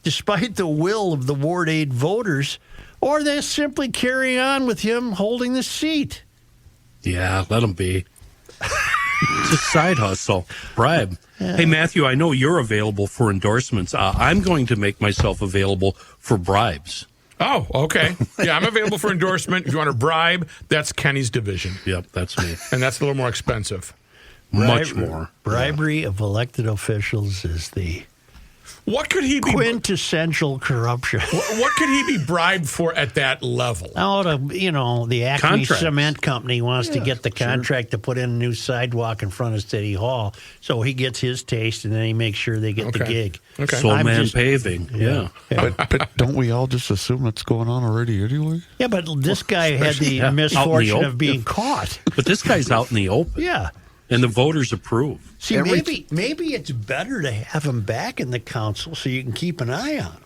despite the will of the Ward 8 voters, or they simply carry on with him holding the seat. Yeah, let him be. It's a side hustle. Bribe. Yeah. Hey, Matthew, I know you're available for endorsements. I'm going to make myself available for bribes. Oh, okay. Yeah, I'm available for endorsement. If you want to bribe, that's Kenny's division. Yep, that's me. And that's a little more expensive. Much more. Bribery of elected officials is the What could he be? Quintessential corruption. What could he be bribed for at that level? The Acme Cement Company wants to get the contract to put in a new sidewalk in front of City Hall. So he gets his taste, and then he makes sure they get the gig. Okay. Soulman Paving. Yeah. But don't we all just assume that's going on already anyway? Yeah, but this guy had the misfortune of being caught. But this guy's out in the open. Yeah. And the voters approve. See, maybe it's better to have him back in the council so you can keep an eye on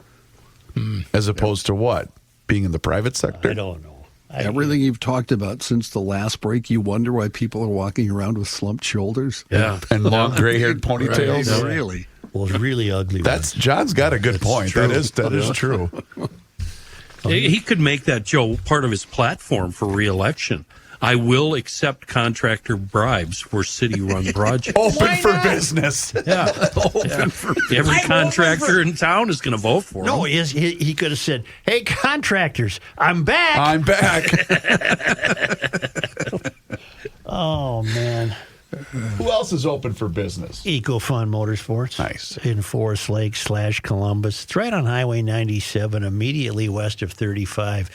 him. As opposed to what? Being in the private sector? I don't know. Everything you've talked about since the last break, you wonder why people are walking around with slumped shoulders. Yeah. And long gray-haired ponytails. Right. Really? Well, it's really ugly. John's got a good point. That is true. He could make that, Joe, part of his platform for re-election. I will accept contractor bribes for city-run projects. Open for business. Yeah. Every contractor in town is going to vote for him. No, he could have said, "Hey, contractors, I'm back." Oh, man. Who else is open for business? EcoFun Motorsports. Nice. In Forest Lake / Columbus. It's right on Highway 97, immediately west of 35.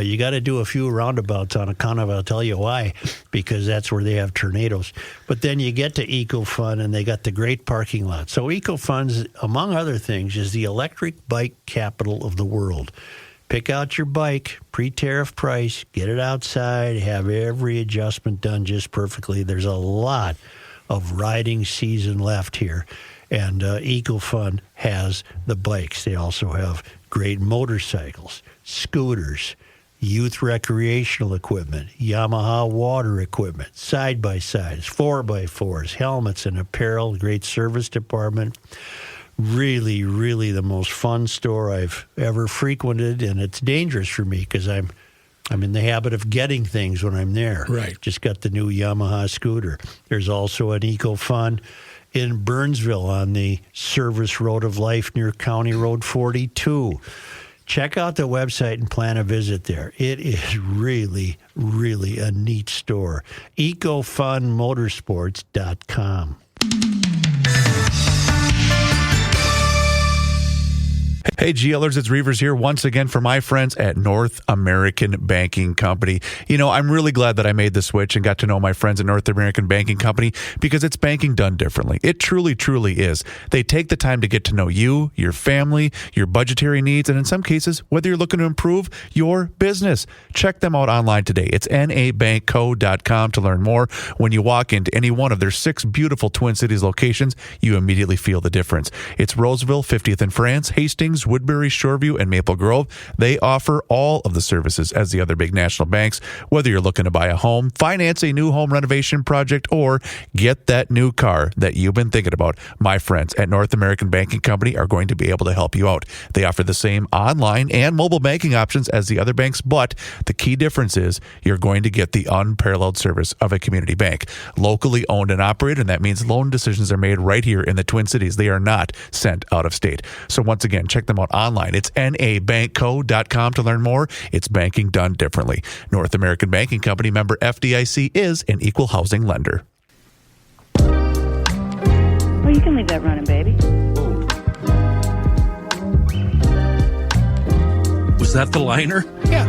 You got to do a few roundabouts on account of, I'll tell you why, because that's where they have tornadoes. But then you get to EcoFun, and they got the great parking lot. So EcoFun, among other things, is the electric bike capital of the world. Pick out your bike, pre-tariff price, get it outside, have every adjustment done just perfectly. There's a lot of riding season left here, and EcoFun has the bikes. They also have great motorcycles, scooters, youth recreational equipment, Yamaha water equipment, side-by-sides, 4x4s, helmets and apparel, great service department. Really, really the most fun store I've ever frequented, and it's dangerous for me because I'm in the habit of getting things when I'm there. Right. Just got the new Yamaha scooter. There's also an EcoFun in Burnsville on the Service Road of Life near County Road 42. Check out the website and plan a visit there. It is really, really a neat store. EcoFunMotorsports.com. Hey, GLers, it's Reavers here once again for my friends at North American Banking Company. I'm really glad that I made the switch and got to know my friends at North American Banking Company because it's banking done differently. It truly, truly is. They take the time to get to know you, your family, your budgetary needs, and in some cases, whether you're looking to improve your business. Check them out online today. It's nabankco.com to learn more. When you walk into any one of their 6 beautiful Twin Cities locations, you immediately feel the difference. It's Roseville, 50th and France, Hastings, Woodbury, Shoreview, and Maple Grove. They offer all of the services as the other big national banks. Whether you're looking to buy a home, finance a new home renovation project, or get that new car that you've been thinking about, my friends at North American Banking Company are going to be able to help you out. They offer the same online and mobile banking options as the other banks, but the key difference is you're going to get the unparalleled service of a community bank. Locally owned and operated, and that means loan decisions are made right here in the Twin Cities. They are not sent out of state. So once again, check them out online. It's nabankco.com to learn more. It's banking done differently. North American Banking Company, member FDIC, is an equal housing lender. Oh, you can leave that running, baby. Was that the liner? Yeah.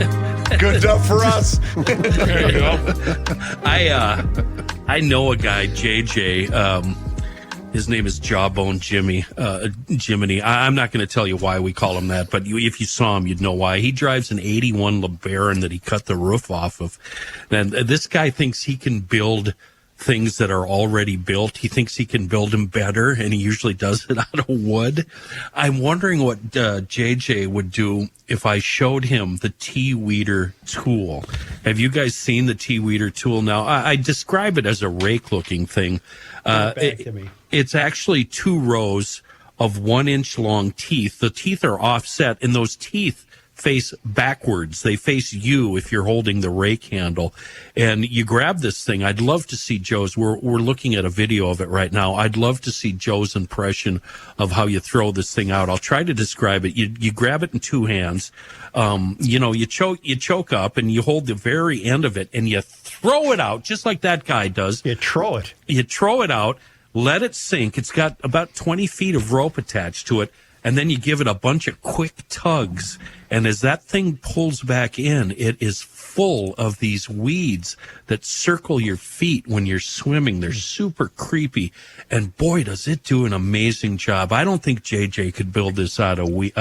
Good enough for us. There you go. I know a guy, JJ. His name is Jawbone Jimmy. Jiminy. I'm not going to tell you why we call him that, but if you saw him, you'd know why. He drives an 81 LeBaron that he cut the roof off of. And this guy thinks he can build things that are already built. He thinks he can build them better, and he usually does it out of wood. I'm wondering what JJ would do if I showed him the T-Weeder tool. Have you guys seen the T-Weeder tool now? I describe it as a rake-looking thing. It's actually 2 rows of 1-inch long teeth. The teeth are offset, and those teeth face backwards. They face you if you're holding the rake handle. And you grab this thing. I'd love to see Joe's. We're looking at a video of it right now. I'd love to see Joe's impression of how you throw this thing out. I'll try to describe it. You grab it in 2 hands. You choke up and you hold the very end of it and you throw it out just like that guy does. You throw it. You throw it out, let it sink. It's got about 20 feet of rope attached to it. And then you give it a bunch of quick tugs. And as that thing pulls back in, it is full of these weeds that circle your feet when you're swimming. They're super creepy. And boy, does it do an amazing job. I don't think JJ could build this out of wood.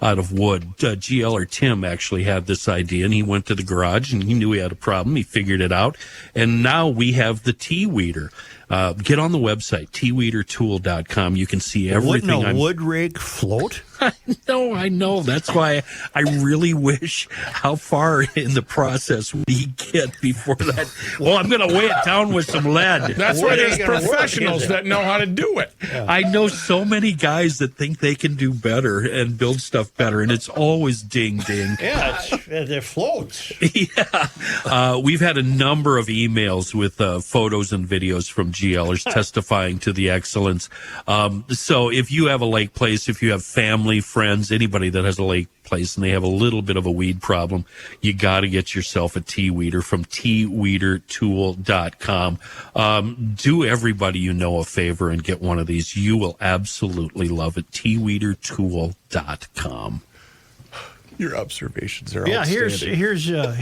GL or Tim actually had this idea, and he went to the garage and he knew he had a problem. He figured it out. And now we have the T-Weeder. Get on the website, tweedertool.com. You can see everything. Wouldn't a wood rake float? I know. That's why I really wish how far in the process we get before that. Well, I'm going to weigh it down with some lead. That's why there's professionals that know how to do it. Yeah. I know so many guys that think they can do better and build stuff better, and it's always ding, ding. Yeah, it floats. Yeah. We've had a number of emails with photos and videos from GLers testifying to the excellence. So if you have a lake place, if you have family, friends, anybody that has a lake place and they have a little bit of a weed problem, you got to get yourself a T-Weeder from tweedertool.com. Do everybody you know a favor and get one of these. You will absolutely love it. tweedertool.com. Your observations are outstanding. Here's John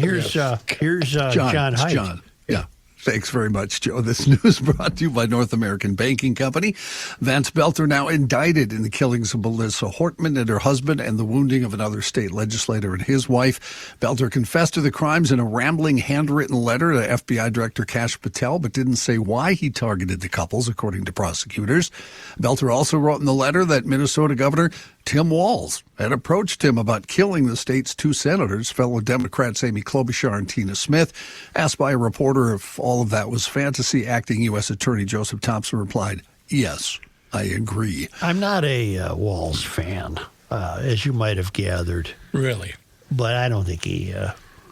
Heidt. John. Yeah. Thanks very much, Joe. This news brought to you by North American Banking Company. Vance Belter now indicted in the killings of Melissa Hortman and her husband and the wounding of another state legislator and his wife. Belter confessed to the crimes in a rambling handwritten letter to FBI Director Kash Patel, but didn't say why he targeted the couples, according to prosecutors. Belter also wrote in the letter that Minnesota Governor Tim Walz had approached him about killing the state's 2 senators, fellow Democrats Amy Klobuchar and Tina Smith. Asked by a reporter if all of that was fantasy, acting U.S. Attorney Joseph Thompson replied, "Yes, I agree." I'm not a Walz fan, as you might have gathered. Really? But I don't think he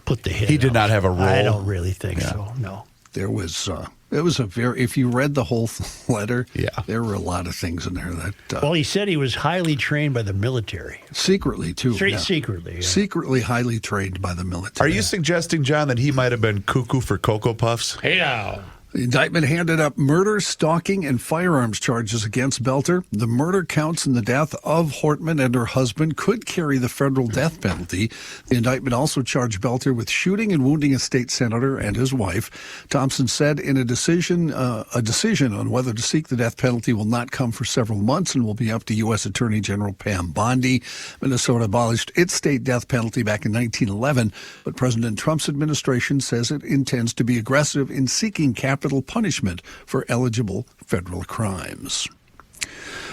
put the hit He did out. not have a role. I don't really think so, no. There was... it was a very, if you read the whole letter, yeah, there were a lot of things in there that... well, he said he was highly trained by the military. Secretly, too. Secretly. Yeah. Secretly highly trained by the military. Are you suggesting, John, that he might have been cuckoo for Cocoa Puffs? Yeah. The indictment handed up murder, stalking, and firearms charges against Belter. The murder counts in the death of Hortman and her husband could carry the federal death penalty. The indictment also charged Belter with shooting and wounding a state senator and his wife. Thompson said in a decision on whether to seek the death penalty will not come for several months and will be up to U.S. Attorney General Pam Bondi. Minnesota abolished its state death penalty back in 1911, but President Trump's administration says it intends to be aggressive in seeking capital punishment for eligible federal crimes.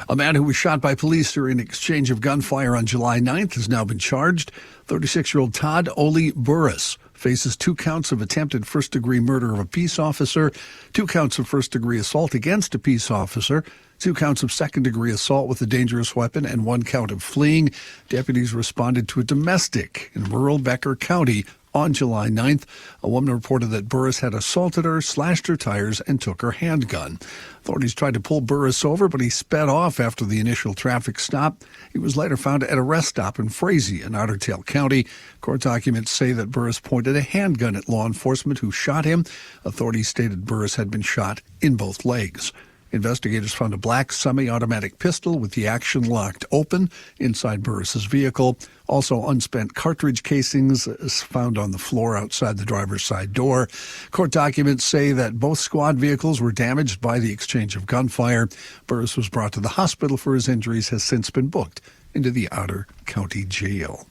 A man who was shot by police during an exchange of gunfire on July 9th has now been charged. 36-year-old Todd Ole Burris faces 2 counts of attempted first-degree murder of a peace officer, 2 counts of first-degree assault against a peace officer, 2 counts of second-degree assault with a dangerous weapon, and 1 count of fleeing. Deputies responded to a domestic in rural Becker County on July 9th. A woman reported that Burris had assaulted her, slashed her tires, and took her handgun. Authorities tried to pull Burris over, but he sped off after the initial traffic stop. He was later found at a rest stop in Frazee in Otter Tail County. Court documents say that Burris pointed a handgun at law enforcement who shot him. Authorities stated Burris had been shot in both legs. Investigators found a black semi-automatic pistol with the action locked open inside Burris's vehicle. Also, unspent cartridge casings found on the floor outside the driver's side door. Court documents say that both squad vehicles were damaged by the exchange of gunfire. Burris was brought to the hospital for his injuries, has since been booked into the Otter County Jail.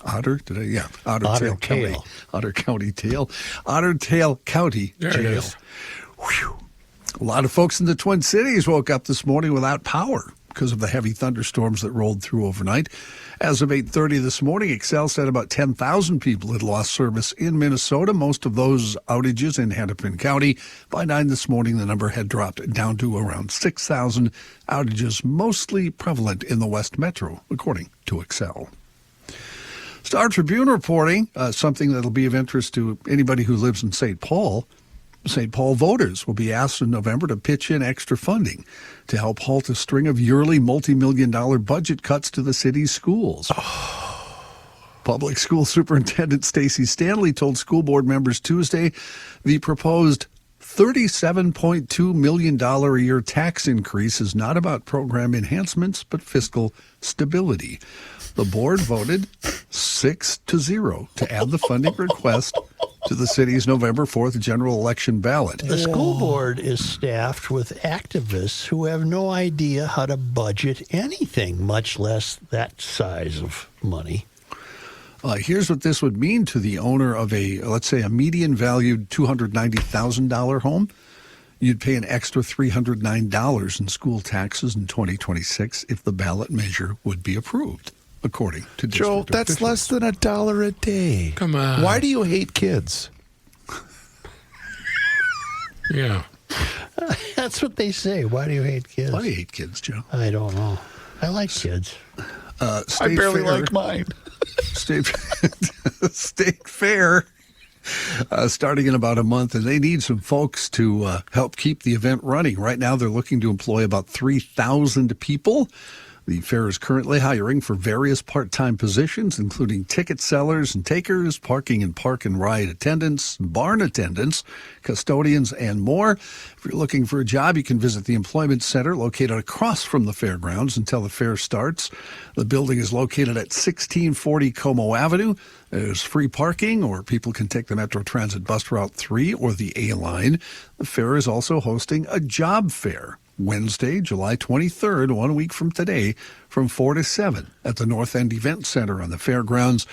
Otter Tail County Jail. Whew. A lot of folks in the Twin Cities woke up this morning without power because of the heavy thunderstorms that rolled through overnight. As of 8:30 this morning, Excel said about 10,000 people had lost service in Minnesota, most of those outages in Hennepin County. By 9 this morning, the number had dropped down to around 6,000 outages, mostly prevalent in the West Metro, according to Excel. Star Tribune reporting something that'll be of interest to anybody who lives in St. Paul. St. Paul voters will be asked in November to pitch in extra funding to help halt a string of yearly multi-million-dollar budget cuts to the city's schools. Public School Superintendent Stacey Stanley told school board members Tuesday the proposed $37.2 million a year tax increase is not about program enhancements, but fiscal stability. The board voted 6-0 to add the funding request to the city's November 4th general election ballot. The school board is staffed with activists who have no idea how to budget anything, much less that size of money. Here's what this would mean to the owner of let's say, a median-valued $290,000 home. You'd pay an extra $309 in school taxes in 2026 if the ballot measure would be approved, according to district Joe, that's officials. less than $1 a day. Come on. Why do you hate kids? Yeah. That's what they say. Why do you hate kids? Why do you hate kids, Joe? I don't know. I like kids. I barely like mine. State Fair starting in about a month, and they need some folks to help keep the event running. Right now, they're looking to employ about 3,000 people. The fair is currently hiring for various part-time positions, including ticket sellers and takers, parking and park and ride attendants, barn attendants, custodians, and more. If you're looking for a job, you can visit the Employment Center located across from the fairgrounds until the fair starts. The building is located at 1640 Como Avenue. There's free parking, or people can take the Metro Transit Bus Route 3 or the A line. The fair is also hosting a job fair Wednesday, July 23rd, 1 week from today, from 4 to 7 at the North End Event Center on the fairgrounds.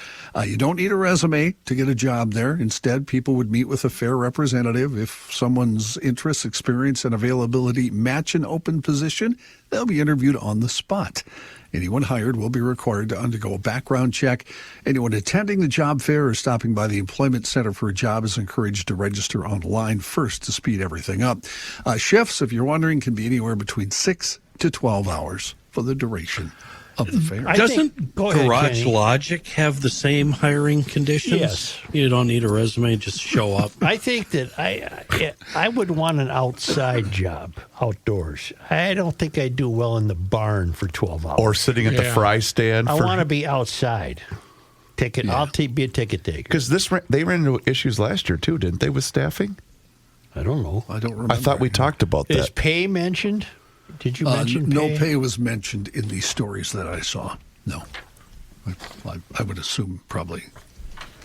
You don't need a resume to get a job there. Instead, people would meet with a fair representative. If someone's interests, experience, and availability match an open position, they'll be interviewed on the spot. Anyone hired will be required to undergo a background check. Anyone attending the job fair or stopping by the Employment Center for a job is encouraged to register online first to speed everything up. Shifts, if you're wondering, can be anywhere between 6 to 12 hours for the duration of the fair. Doesn't go ahead, Garage Kenny. Logic have the same hiring conditions? Yes. You don't need a resume, just show up. I think that I would want an outside job, outdoors. I don't think I'd do well in the barn for 12 hours. Or sitting at the fry stand. I want to be outside. I'll be a ticket taker. Because they ran into issues last year, too, didn't they, with staffing? I don't know. I don't remember. I thought we talked about Is that. pay mentioned? Did you mention pay? No pay was mentioned in the stories that I saw. No. I would assume probably.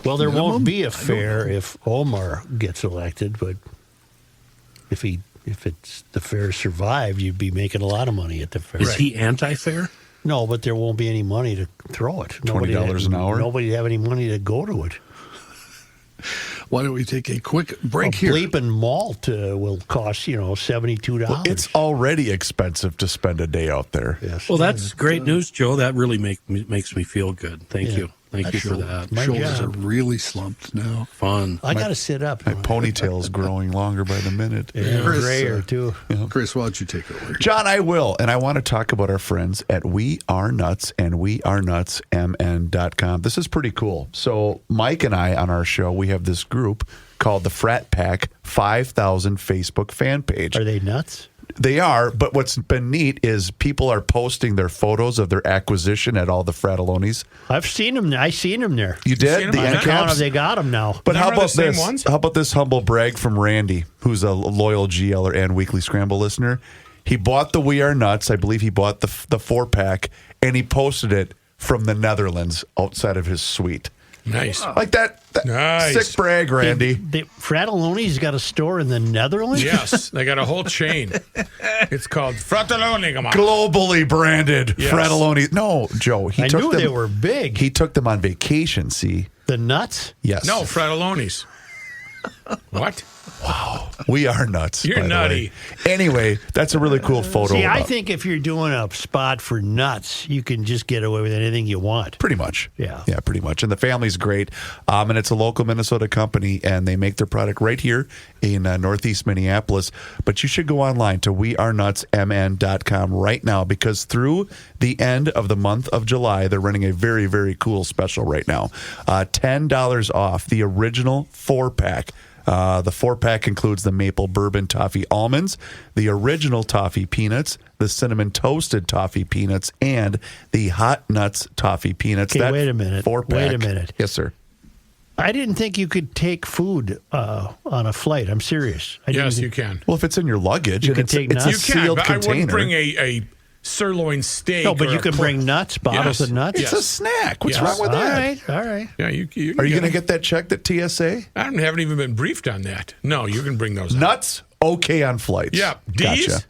Well, there minimum? won't be a I don't fair know. if Omar gets elected, but if the fair survived, you'd be making a lot of money at the fair. Is he anti-fair? No, but there won't be any money to throw it. $20 an hour? Nobody have any money to go to it. Why don't we take a quick break A here? bleeping malt will cost, $72. It's already expensive to spend a day out there. Yes. Well, that's great news, Joe. That really makes me feel good. Thank you. Thank you for that. My Shoulders job. are really slumped now. Fun. I got to sit up. My ponytail's growing longer by the minute. Yeah, Chris, grayer, too. Chris, why don't you take over? John, I will. And I want to talk about our friends at We Are Nuts and wearenutsmn.com. This is pretty cool. So Mike and I on our show, we have this group called the Frat Pack 5000 Facebook fan page. Are they nuts? They are, but what's been neat is people are posting their photos of their acquisition at all the Frattallones. I've seen them. I seen them there. You did? The end caps? They got them now. But how Remember about the same this? ones? How about this humble brag from Randy, who's a loyal GLer and Weekly Scramble listener? He bought the We Are Nuts. I believe he bought the 4-pack, and he posted it from the Netherlands outside of his suite. Nice. Like that Nice. sick brag, Randy. The Frattallone's got a store in the Netherlands? Yes, they got a whole chain. It's called Fratelloni. Come on. Globally branded Yes. Fratelloni. No, Joe. I knew they were big. He took them on vacation, see? The nuts? Yes. No, Frattellonis. What? We are nuts. You're by the nutty. way. Anyway, that's a really cool photo. See, I about- think if you're doing a spot for nuts, you can just get away with anything you want. Pretty much. Yeah. Yeah, pretty much. And the family's great. And it's a local Minnesota company, and they make their product right here in Northeast Minneapolis. But you should go online to wearenutsmn.com right now, because through the end of the month of July, they're running a very, very cool special right now. $10 off the original 4-pack. The 4-pack includes the maple bourbon toffee almonds, the original toffee peanuts, the cinnamon toasted toffee peanuts, and the hot nuts toffee peanuts. Okay, That wait a minute. 4-pack. Wait a minute. Yes, sir. I didn't think you could take food on a flight. I'm serious. Yes, you can. Well, if it's in your luggage, You and can it's, take it's a nuts. You can, sealed but container. I wouldn't bring a sirloin steak. No, but or you a can pork. bring nuts, bottles Yes. of nuts. It's a snack. What's Yes. wrong with All that? right, all right. Yeah, you Are you can going to get that checked at TSA? I haven't even been briefed on that. No, you can bring those. Nuts, okay on flights. Yeah. D's? Gotcha.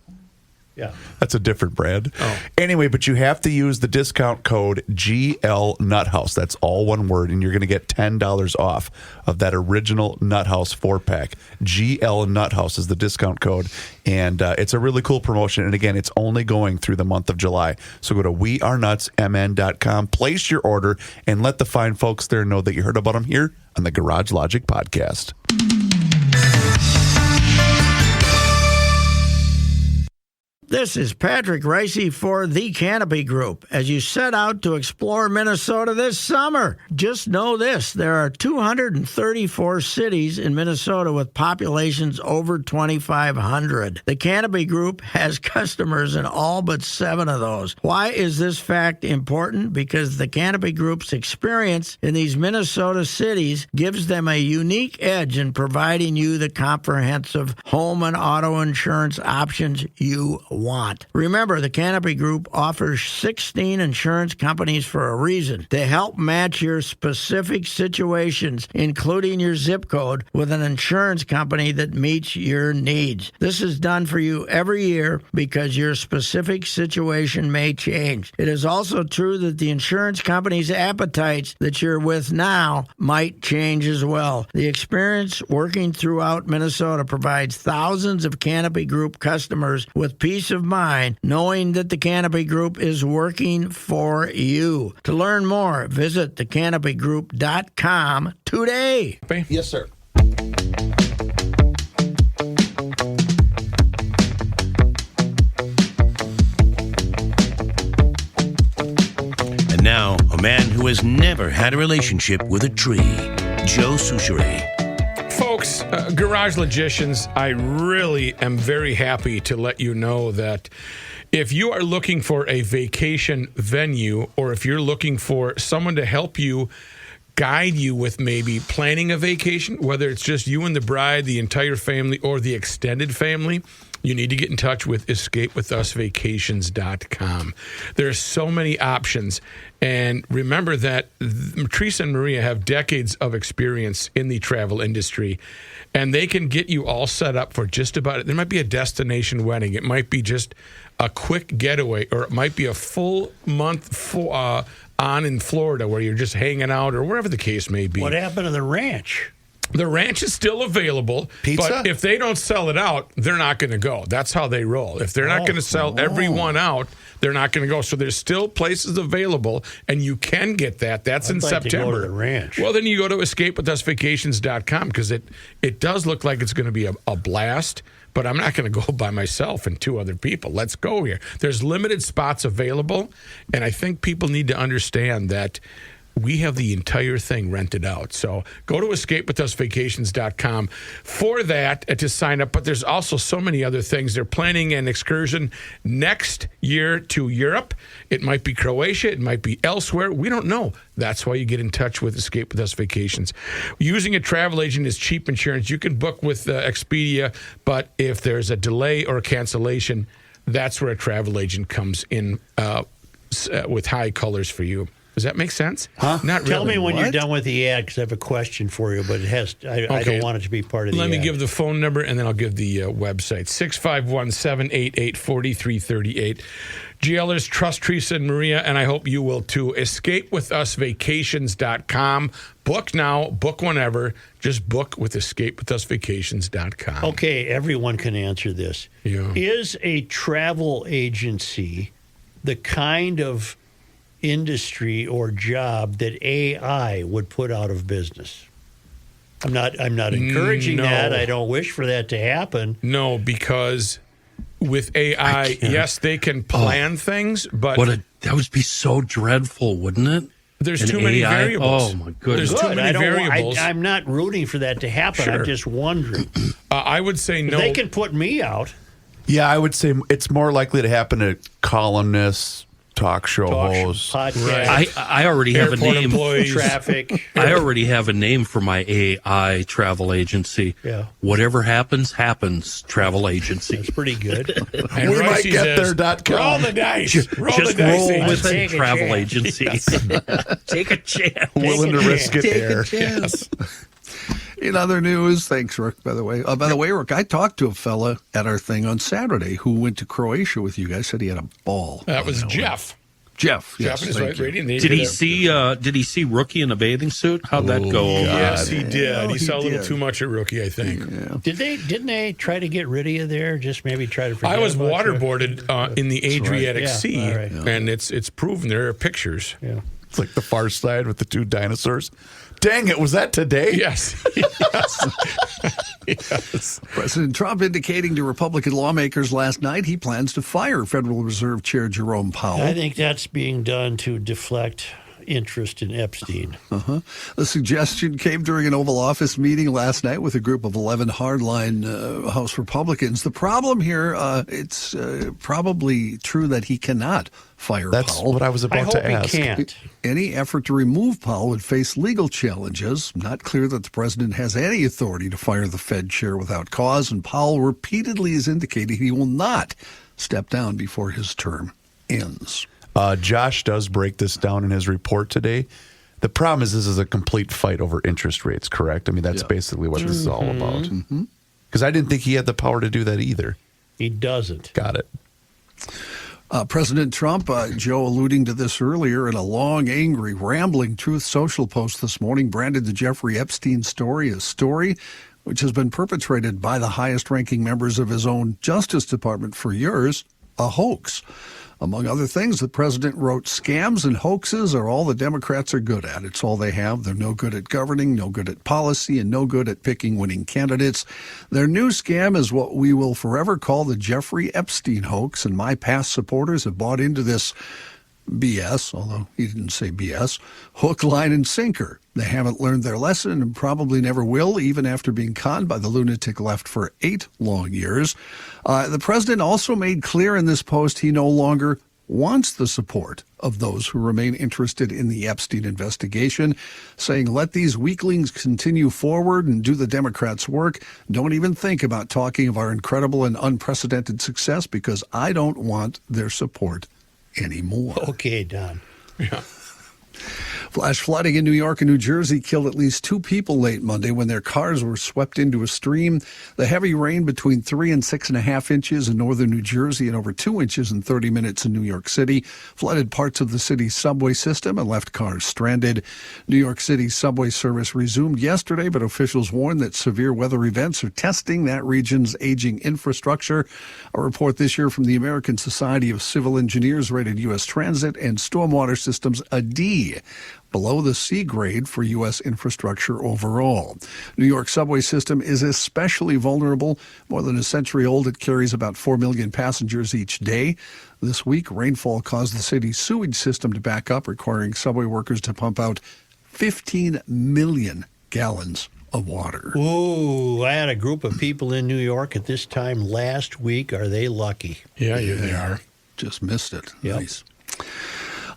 Yeah. That's a different brand. Oh. Anyway, but you have to use the discount code GL Nuthouse. That's all one word, and you're going to get $10 off of that original Nuthouse 4-pack. GL Nuthouse is the discount code, and it's a really cool promotion. And again, it's only going through the month of July. So go to wearenutsmn.com, place your order, and let the fine folks there know that you heard about them here on the Garage Logic podcast. This is Patrick Ricey for The Canopy Group. As you set out to explore Minnesota this summer, just know this. There are 234 cities in Minnesota with populations over 2,500. The Canopy Group has customers in all but 7 of those. Why is this fact important? Because the Canopy Group's experience in these Minnesota cities gives them a unique edge in providing you the comprehensive home and auto insurance options you want. Remember, the Canopy Group offers 16 insurance companies for a reason, to help match your specific situations, including your zip code, with an insurance company that meets your needs. This is done for you every year because your specific situation may change. It is also true that the insurance company's appetites that you're with now might change as well. The experience working throughout Minnesota provides thousands of Canopy Group customers with peace of mind, knowing that the Canopy Group is working for you. To learn more, visit thecanopygroup.com today. Yes, sir. And now, a man who has never had a relationship with a tree, Joe Souchere. Folks, Garage Logicians, I really am very happy to let you know that if you are looking for a vacation venue, or if you're looking for someone to help you, guide you with maybe planning a vacation, whether it's just you and the bride, the entire family, or the extended family, you need to get in touch with escapewithusvacations.com. There are so many options. And remember that Teresa and Maria have decades of experience in the travel industry, and they can get you all set up for just about it. There might be a destination wedding. It might be just a quick getaway, or it might be a full month on in Florida where you're just hanging out, or wherever the case may be. What happened to the ranch? The ranch is still available, Pizza? but if they don't sell it out, they're not going to go. That's how they roll. If they're not going to sell everyone out, they're not going to go. So there's still places available, and you can get that. That's in September. To go to the ranch. Well, then you go to escapewithusvacations.com because it does look like it's going to be a blast. But I'm not going to go by myself and 2 other people. Let's go here. There's limited spots available, and I think people need to understand that we have the entire thing rented out. So go to escapewithusvacations.com for that to sign up. But there's also so many other things. They're planning an excursion next year to Europe. It might be Croatia. It might be elsewhere. We don't know. That's why you get in touch with Escape with Us Vacations. Using a travel agent is cheap insurance. You can book with Expedia, but if there's a delay or a cancellation, that's where a travel agent comes in with high colors for you. Does that make sense? Huh? Not really. Tell me when you're done with the ad, because I have a question for you, but it has. I don't want it to be part of the ad. Let me give the phone number, and then I'll give the website. 651-788-4338. GLers, trust Teresa and Maria, and I hope you will too. EscapeWithUsVacations.com. Book now, book whenever. Just book with EscapeWithUsVacations.com. Okay, everyone can answer this. Yeah. Is a travel agency the kind of industry or job that AI would put out of business? I'm not encouraging that. I don't wish for that to happen. No, because with AI, yes, they can plan things, but that would be so dreadful, wouldn't it? There's too many variables. Oh my goodness! There's too many variables. I'm not rooting for that to happen. Sure. I'm just wondering. I would say no. They can put me out. Yeah, I would say it's more likely to happen to columnists, talk show hosts. Podcast. I already have a name. Traffic. I already have a name for my AI travel agency. Yeah. Whatever happens, travel agency. That's pretty good. And We might Ricey get says, there.com. roll the dice. Roll Just the dice. roll agent. with a Take a travel chance. agency. Take a chance. Willing to risk it there. Yes. In other news, thanks, Rick, by the way. By the way, Rick, I talked to a fella at our thing on Saturday who went to Croatia with you guys, said he had a ball. That was Jeff. Jeff, yes. Jeff and his thank wife, you. Brady, and they Did did he a- see Rookie in a bathing suit? How'd that go? Yes, he did. Oh, he he saw a little did. too much at Rookie, I think. Yeah. Didn't they try to get rid of you there? Just maybe try to forget I was about you? waterboarded in the Adriatic Yeah, Sea, all right. and it's proven. There are pictures. Yeah. It's like the Far Side with the 2 dinosaurs. Dang it, was that today? Yes. Yes. President Trump indicating to Republican lawmakers last night he plans to fire Federal Reserve Chair Jerome Powell. I think that's being done to deflect interest in Epstein. The suggestion came during an Oval Office meeting last night with a group of 11 hardline House Republicans. The problem here, it's probably true that he cannot fire That's Powell. what I was I about hope to ask. he can't. Any effort to remove Powell would face legal challenges. Not clear that the president has any authority to fire the Fed chair without cause, and Powell repeatedly has indicated he will not step down before his term ends. Josh does break this down in his report today. The problem is this is a complete fight over interest rates, correct? I mean, that's basically what this is all about. Because I didn't think he had the power to do that either. He doesn't. Got it. President Trump, Joe alluding to this earlier, in a long, angry, rambling Truth Social post this morning, branded the Jeffrey Epstein story a story which has been perpetrated by the highest-ranking members of his own Justice Department for years, a hoax. Among other things, the president wrote, "Scams and hoaxes are all the Democrats are good at. It's all they have. They're no good at governing, no good at policy, and no good at picking winning candidates. Their new scam is what we will forever call the Jeffrey Epstein hoax, and my past supporters have bought into this BS," although he didn't say BS, "hook, line, and sinker. They haven't learned their lesson and probably never will, even after being conned by the lunatic left for 8 long years." The president also made clear in this post he no longer wants the support of those who remain interested in the Epstein investigation, saying, "Let these weaklings continue forward and do the Democrats' work. Don't even think about talking of our incredible and unprecedented success because I don't want their support anymore." Okay, Don. Yeah. Flash flooding in New York and New Jersey killed at least 2 people late Monday when their cars were swept into a stream. The heavy rain between 3 and 6.5 inches in northern New Jersey and over 2 inches in 30 minutes in New York City flooded parts of the city's subway system and left cars stranded. New York City's subway service resumed yesterday, but officials warn that severe weather events are testing that region's aging infrastructure. A report this year from the American Society of Civil Engineers rated U.S. transit and stormwater systems a D, below the C grade for U.S. infrastructure overall. New York subway system is especially vulnerable. More than a century old, it carries about 4 million passengers each day. This week, rainfall caused the city's sewage system to back up, requiring subway workers to pump out 15 million gallons of water. Ooh, I had a group of people in New York at this time last week. Are they lucky? Yeah, they are. Just missed it. Yep. Nice.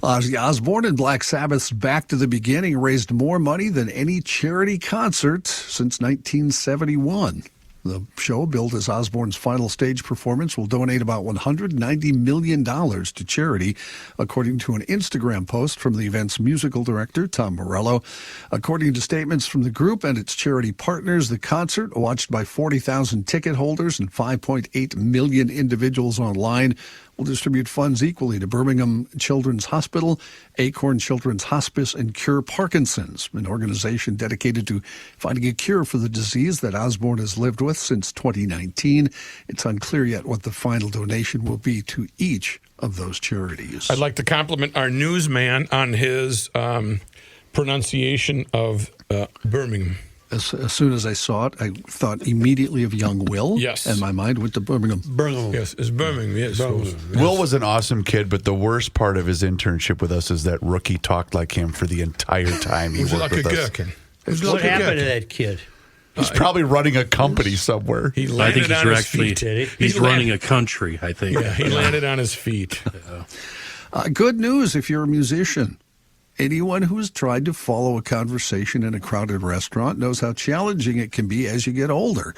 Ozzy Osbourne and Black Sabbath's Back to the Beginning raised more money than any charity concert since 1971. The show, billed as Osbourne's final stage performance, will donate about $190 million to charity, according to an Instagram post from the event's musical director, Tom Morello. According to statements from the group and its charity partners, the concert, watched by 40,000 ticket holders and 5.8 million individuals online, will distribute funds equally to Birmingham Children's Hospital, Acorn Children's Hospice, and Cure Parkinson's, an organization dedicated to finding a cure for the disease that Osbourne has lived with since 2019. It's unclear yet what the final donation will be to each of those charities. I'd like to compliment our newsman on his pronunciation of Birmingham. As soon as I saw it, I thought immediately of young Will. Yes. And my mind went to Birmingham. Yes, it's Birmingham. Yes. Will was an awesome kid, but the worst part of his internship with us is that Rookie talked like him for the entire time he He's worked like a with us. gherkin. What happened to that kid? He's probably running a company somewhere. He I think landed he's on his actually feet. he's running a country, I think. Yeah, he landed on his feet. Good news if you're a musician. Anyone who has tried to follow a conversation in a crowded restaurant knows how challenging it can be as you get older.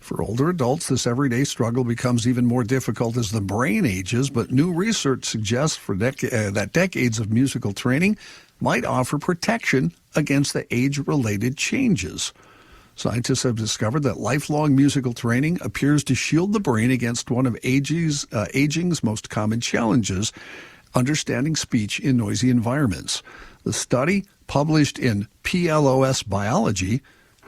For older adults, this everyday struggle becomes even more difficult as the brain ages, but new research suggests that decades of musical training might offer protection against the age-related changes. Scientists have discovered that lifelong musical training appears to shield the brain against one of aging's most common challenges, understanding speech in noisy environments. The study, published in PLOS Biology,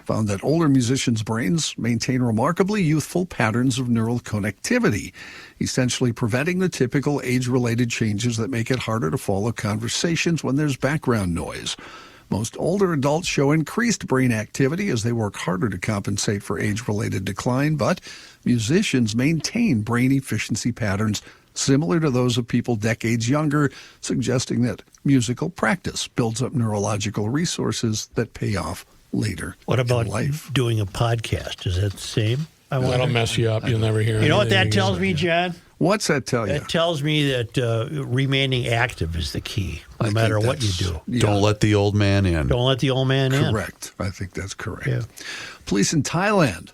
found that older musicians' brains maintain remarkably youthful patterns of neural connectivity, essentially preventing the typical age-related changes that make it harder to follow conversations when there's background noise. Most older adults show increased brain activity as they work harder to compensate for age-related decline, but musicians maintain brain efficiency patterns similar to those of people decades younger, suggesting that musical practice builds up neurological resources that pay off later What about in life. doing a podcast? Is that the same? That'll mess you up. You'll never hear. You know what that anything tells again. me, John? What's that tell you? It tells me that remaining active is the key, no matter what you do. Yeah, Don't let the old man in. Don't let the old man in. correct. I think that's correct. Yeah. Police in Thailand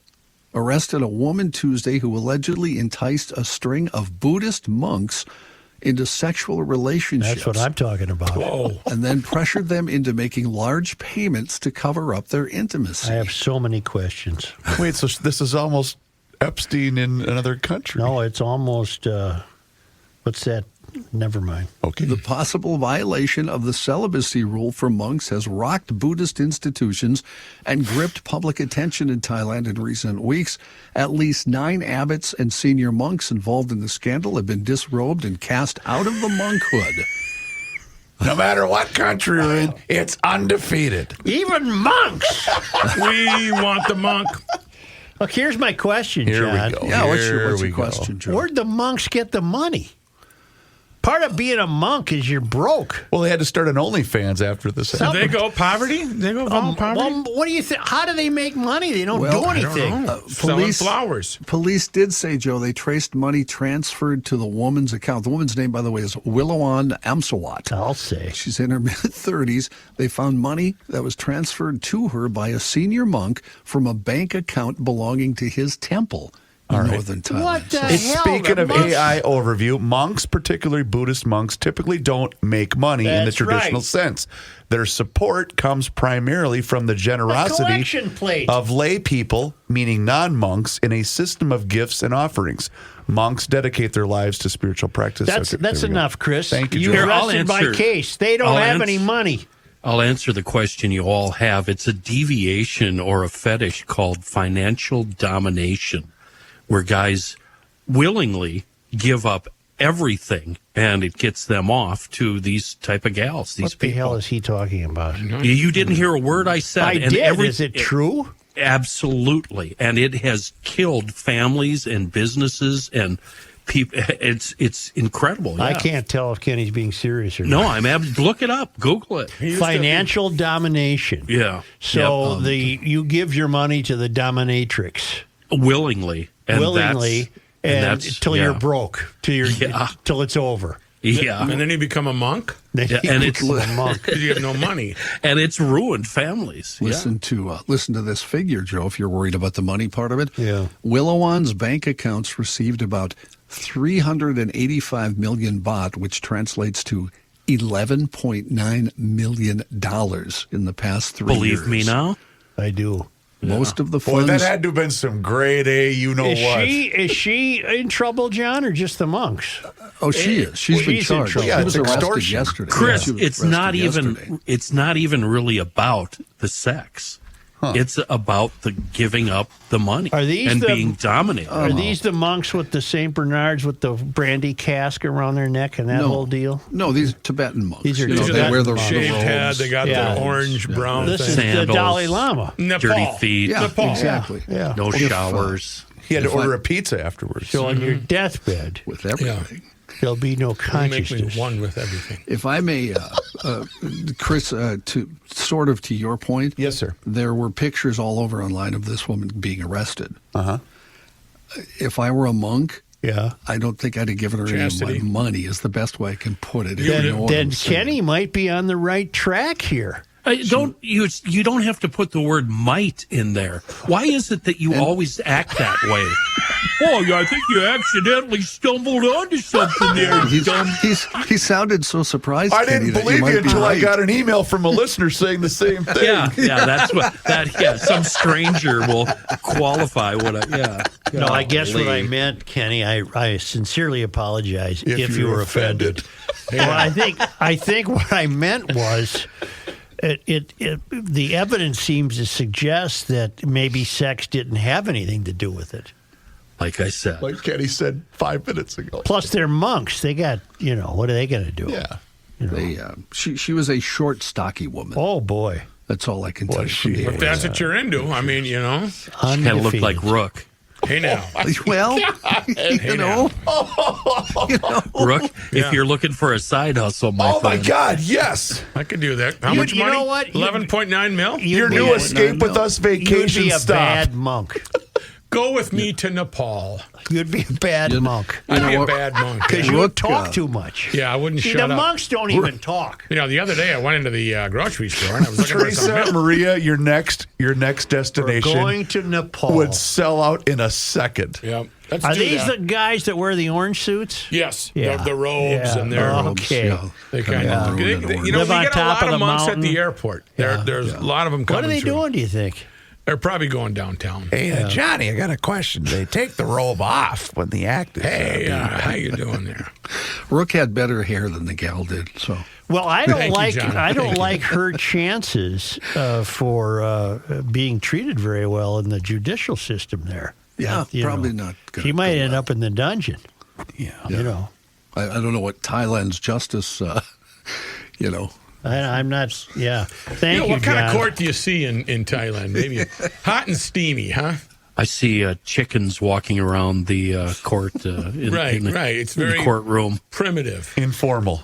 arrested a woman Tuesday who allegedly enticed a string of Buddhist monks into sexual relationships. That's what I'm talking about. Whoa. And then pressured them into making large payments to cover up their intimacy. I have so many questions. Wait, so this is almost Epstein in another country? No, it's almost, what's that? Never mind. Okay. The possible violation of the celibacy rule for monks has rocked Buddhist institutions and gripped public attention in Thailand in recent weeks. At least 9 abbots and senior monks involved in the scandal have been disrobed and cast out of the monkhood. No matter what country you're in, it's undefeated. Even monks! We want the monk. Look, here's my question, Here John. we go. Yeah, what's Here your we go. question, Joe? Where'd the monks get the money? Part of being a monk is you're broke. Well, they had to start an OnlyFans after this. Did they go poverty? They go poverty? Well, what do you think? How do they make money? They don't do I don't anything. know. Selling flowers. Police did say, Joe, they traced money transferred to the woman's account. The woman's name, by the way, is Willowan Amsawat. I'll say. She's in her mid-30s. They found money that was transferred to her by a senior monk from a bank account belonging to his temple northern Thailand. What the It's hell? speaking The of monks- AI overview, monks, particularly Buddhist monks, typically don't make money in the That's traditional right. sense. Their support comes primarily from the generosity collection plate. of lay people, meaning non-monks, in a system of gifts and offerings. Monks dedicate their lives to spiritual practice. That's Okay, there we go. enough, Chris. Thank you, You Joe. Here, I'll rested my answer. case. They don't I'll have ans- any money. I'll answer the question you all have. It's a deviation or a fetish called financial domination, where guys willingly give up everything and it gets them off to these type of gals. These What the people. hell is he talking about? You didn't hear a word I said. I and did. Is it true? Absolutely, and it has killed families and businesses and people. It's incredible. I yeah. can't tell if Kenny's being serious or No, not. look it up. Google it. Financial domination. Yeah. So you give your money to the dominatrix Willingly. And willingly, that's until you're broke, till it's over. Yeah. And then you become a monk Then Yeah, you and it's- become a monk. because you have no money. And it's ruined families. Listen to this figure, Joe, if you're worried about the money part of it. Yeah. Willowan's bank accounts received about 385 million baht, which translates to $11.9 million in the past 3 years. Believe me now. I do. Most of the Boy, funds. that had to have been some grade A, Is she in trouble, John, or just the monks? Oh, she is. She's been She's in charged. trouble. Yeah, She was it's arrested extortion. yesterday. Chris, She was it's arrested not even yesterday. it's not even really about the sex. It's about the giving up the money Are these and the- being dominated. Are these the monks with the St. Bernards with the brandy cask around their neck and that whole deal? No, these Tibetan monks. These are You know, Tibetan they wear the monks. Shaved head, robes. they got Yeah. the orange, brown This thing. is the Sandals. Dalai Lama. Nepal. Dirty feet, Yeah, Nepal. exactly. Yeah. no showers. He had to If I- order a pizza afterwards. So on your deathbed, With everything. there'll be no You make me consciousness. one with everything. If I may, Chris, to sort of to your point, Yes, sir. there were pictures all over online of this woman being arrested. Uh-huh. If I were a monk, Yeah. I don't think I'd have given her Chastity. any of my money, is the best way I can put it. if you know what Then I'm saying. Kenny might be on the right track here. You don't have to put the word might in there. Why is it that you always act that way? Oh, yeah, I think you accidentally stumbled onto something there. He sounded so surprised. I Kenny, didn't that believe might you be until I right. got an email from a listener saying the same thing. Yeah, that's what that. Yeah, some stranger will qualify what I. Yeah. No, I guess what I Golly. meant, Kenny, I sincerely apologize if you were offended. Well, I think what I meant was the evidence seems to suggest that maybe sex didn't have anything to do with it. Like I said, Like Kenny said 5 minutes ago. Plus, they're monks. They got, what are they going to do? Yeah. She was a short, stocky woman. Oh, boy. That's all I can tell you. from the If that's what you're into, I mean, kind of looked like Rook. hey now. Well, you know, Rook, if you're looking for a side hustle, my Oh, my friend. God, yes. I could do that. How You- much you money? know what? 11.9 mil? Your be new a- Escape with Us You'd vacation be a stop. bad monk. Go with me to Nepal. You'd be a bad monk. I'd be a what? bad monk. Because Yeah. you Look, talk too much. Yeah, I wouldn't See, shut the up. monks don't even talk. The other day I went into the grocery store and I was looking for some Teresa, milk. Maria, your next We're destination going to Nepal. would sell out in a second. Yep. Let's Are do these that. the guys that wear the orange suits? Yes, Yeah. the robes Yeah. and their Okay. they kind Yeah. of Yeah. they, Live you know, on we get a top lot of of the monks at mountain. the airport. There's a lot of them coming What are they through. doing, do you think? They're probably going downtown. Hey, Johnny, I got a question. They take the robe off when the act is Hey, how you doing there? Rook had better hair than the gal did. So Well, I don't Thank you, like John. I don't Thank you. like her chances for being treated very well in the judicial system there. yeah, You probably know, not. Gonna She might go end well. up in the dungeon. Yeah. You know, I don't know what Thailand's justice. I'm not. Yeah. Thank you, What kind John. of court do you see in Thailand? Maybe hot and steamy, huh? I see chickens walking around the court. Right. It's in the very courtroom. primitive. Informal.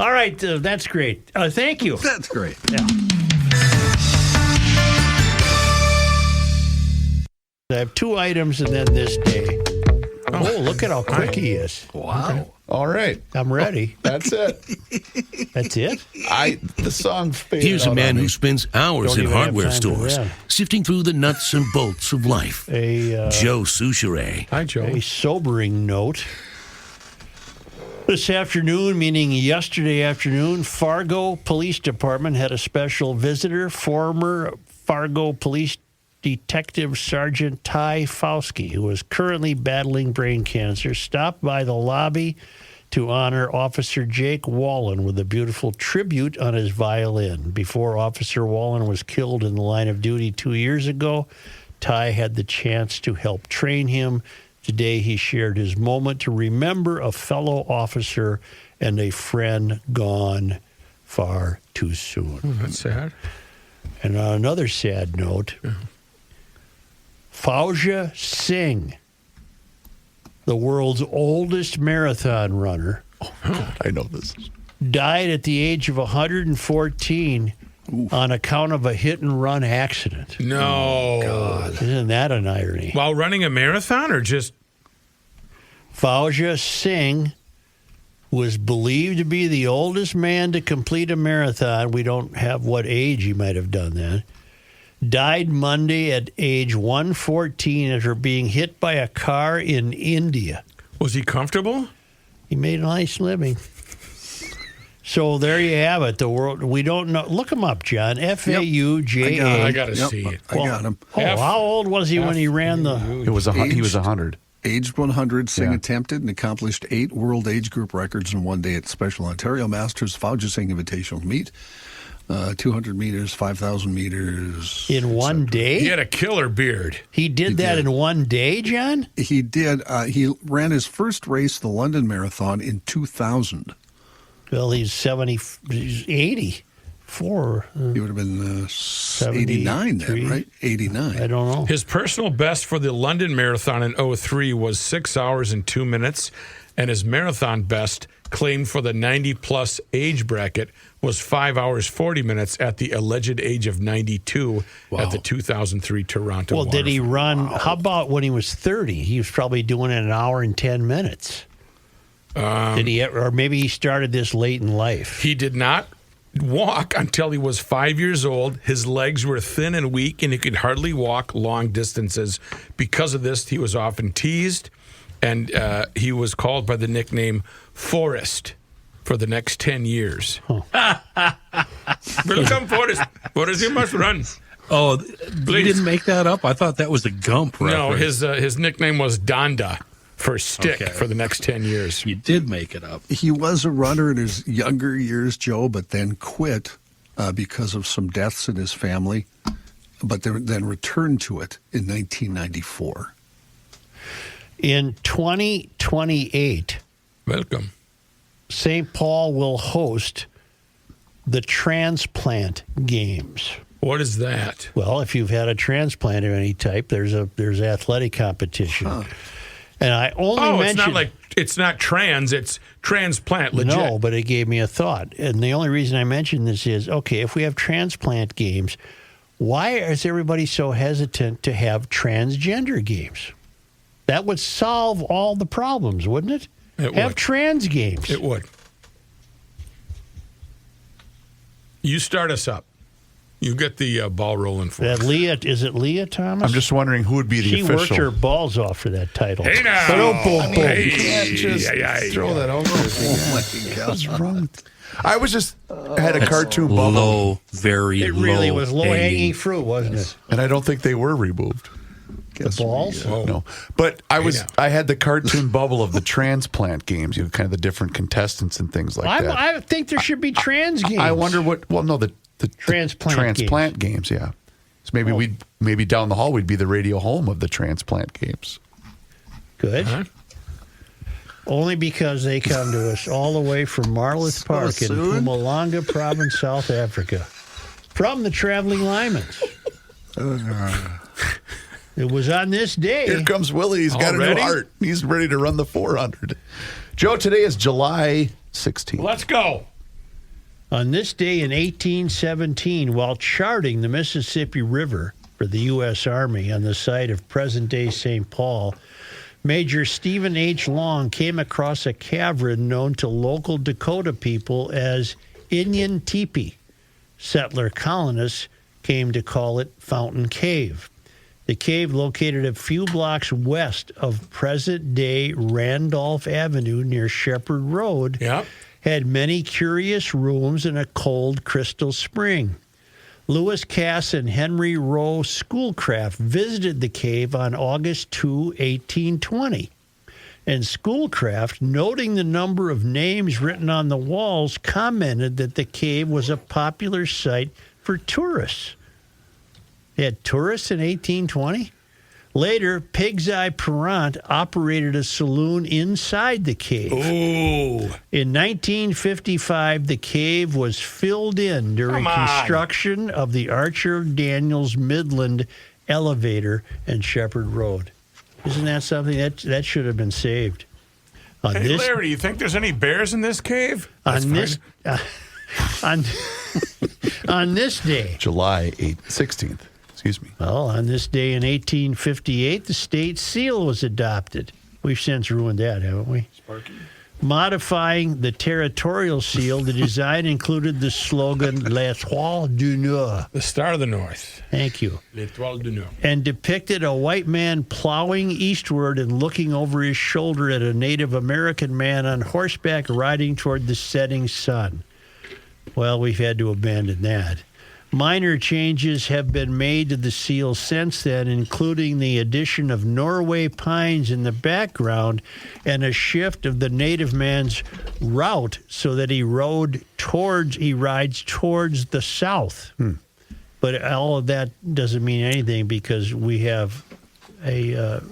All right, that's great. Thank you. That's great. Yeah. I have 2 items and then this day. Oh, look at how quick he is. Wow. All right. I'm ready. That's it. That's it? The song faded Here's a out man on me. who spends hours Don't in even have hardware time for stores that. sifting through the nuts and bolts of life. Joe Souchere. Hi, Joe. A sobering note. This afternoon, meaning yesterday afternoon, Fargo Police Department had a special visitor, former Fargo Police Detective Sergeant Ty Fauske, who is currently battling brain cancer, stopped by the lobby to honor Officer Jake Wallen with a beautiful tribute on his violin. Before Officer Wallen was killed in the line of duty 2 years ago, Ty had the chance to help train him. Today he shared his moment to remember a fellow officer and a friend gone far too soon. That's sad. And on another sad note, Fauja Singh, the world's oldest marathon runner, I know this. died at the age of 114 on account of a hit-and-run accident. No. God. Isn't that an irony? While running a marathon or just... Fauja Singh was believed to be the oldest man to complete a marathon. We don't have what age he might have done that. Died Monday at age 114 after being hit by a car in India. Was he comfortable? He made a nice living. So there you have it. The world, we don't know. Look him up, John. F-A-U-J-A. I got to see it. I got him. How old was he when he ran the... He was 100. Aged 100, Singh attempted and accomplished 8 world age group records in one day at Special Ontario Masters Fauja Singh Invitational Meet. 200 meters, 5,000 meters. In one day? He had a killer beard. He did that in one day, John? He did. He ran his first race, the London Marathon, in 2000. Well, he's 84. He would have been 89 then, right? 89. I don't know. His personal best for the London Marathon in 03 was 6 hours and 2 minutes, and his marathon best claimed for the 90-plus age bracket was 5 hours, 40 minutes at the alleged age of 92 at the 2003 Toronto Well, did he Waterfall. run? How about when he was 30? He was probably doing it in an hour and 10 minutes. Did he? Or maybe he started this late in life. He did not walk until he was 5 years old. His legs were thin and weak, and he could hardly walk long distances. Because of this, he was often teased, and he was called by the nickname Forrest for the next 10 years. Welcome, Forrest. Forrest, you must run. Oh, you didn't make that up? I thought that was a Gump reference. No, his nickname was Donda for stick for the next 10 years. You did make it up. He was a runner in his younger years, Joe, but then quit because of some deaths in his family, but then returned to it in 1994. In 2028, welcome. St. Paul will host the Transplant Games. What is that? Well, if you've had a transplant of any type, there's athletic competition. Huh. And I only mentioned... it's not trans, it's transplant, legit. No, but it gave me a thought. And the only reason I mention this is, okay, if we have transplant games, why is everybody so hesitant to have transgender games? That would solve all the problems, wouldn't it? Have would. trans games. It would. You start us up. You get the ball rolling for us. Is it Leah Thomas? I'm just wondering who would be the she official. worked her balls off for that title. Hey now! You can't just throw that over. Oh, my God. What's wrong? I was just had a cartoon bubble. Low, very low. It really was low-hanging fruit, wasn't it? And I don't think they were removed. The balls? No. But I had the cartoon bubble of the transplant games, kind of the different contestants and things like that. I think there should be trans games. I wonder the transplant games, yeah. So maybe down the hall we'd be the radio home of the transplant games. Good. Huh? Only because they come to us all the way from Marloth Park in Mpumalanga Province, South Africa. From the Traveling Lymans. It was on this day. Here comes Willie. He's got a new heart. He's ready to run the 400. Joe, today is July 16th. Let's go. On this day in 1817, while charting the Mississippi River for the U.S. Army on the site of present-day St. Paul, Major Stephen H. Long came across a cavern known to local Dakota people as Inyan Teepee. Settler colonists came to call it Fountain Cave. The cave, located a few blocks west of present-day Randolph Avenue near Shepherd Road, had many curious rooms and a cold crystal spring. Lewis Cass and Henry Rowe Schoolcraft visited the cave on August 2, 1820. And Schoolcraft, noting the number of names written on the walls, commented that the cave was a popular site for tourists. They had tourists in 1820? Later, Pig's Eye Perrant operated a saloon inside the cave. Ooh. In 1955, the cave was filled in during construction of the Archer Daniels Midland elevator and Shepherd Road. Isn't that something? That should have been saved. Hey, Larry, you think there's any bears in this cave? On this day, July 16th. Excuse me. Well, on this day in 1858, the state seal was adopted. We've since ruined that, haven't we? Sparky. Modifying the territorial seal, the design included the slogan L'Étoile du Nord. The Star of the North. Thank you. L'Étoile du Nord. And depicted a white man plowing eastward and looking over his shoulder at a Native American man on horseback riding toward the setting sun. Well, we've had to abandon that. Minor changes have been made to the seal since then, including the addition of Norway pines in the background and a shift of the native man's route so that he rides towards the south. But all of that doesn't mean anything because we have a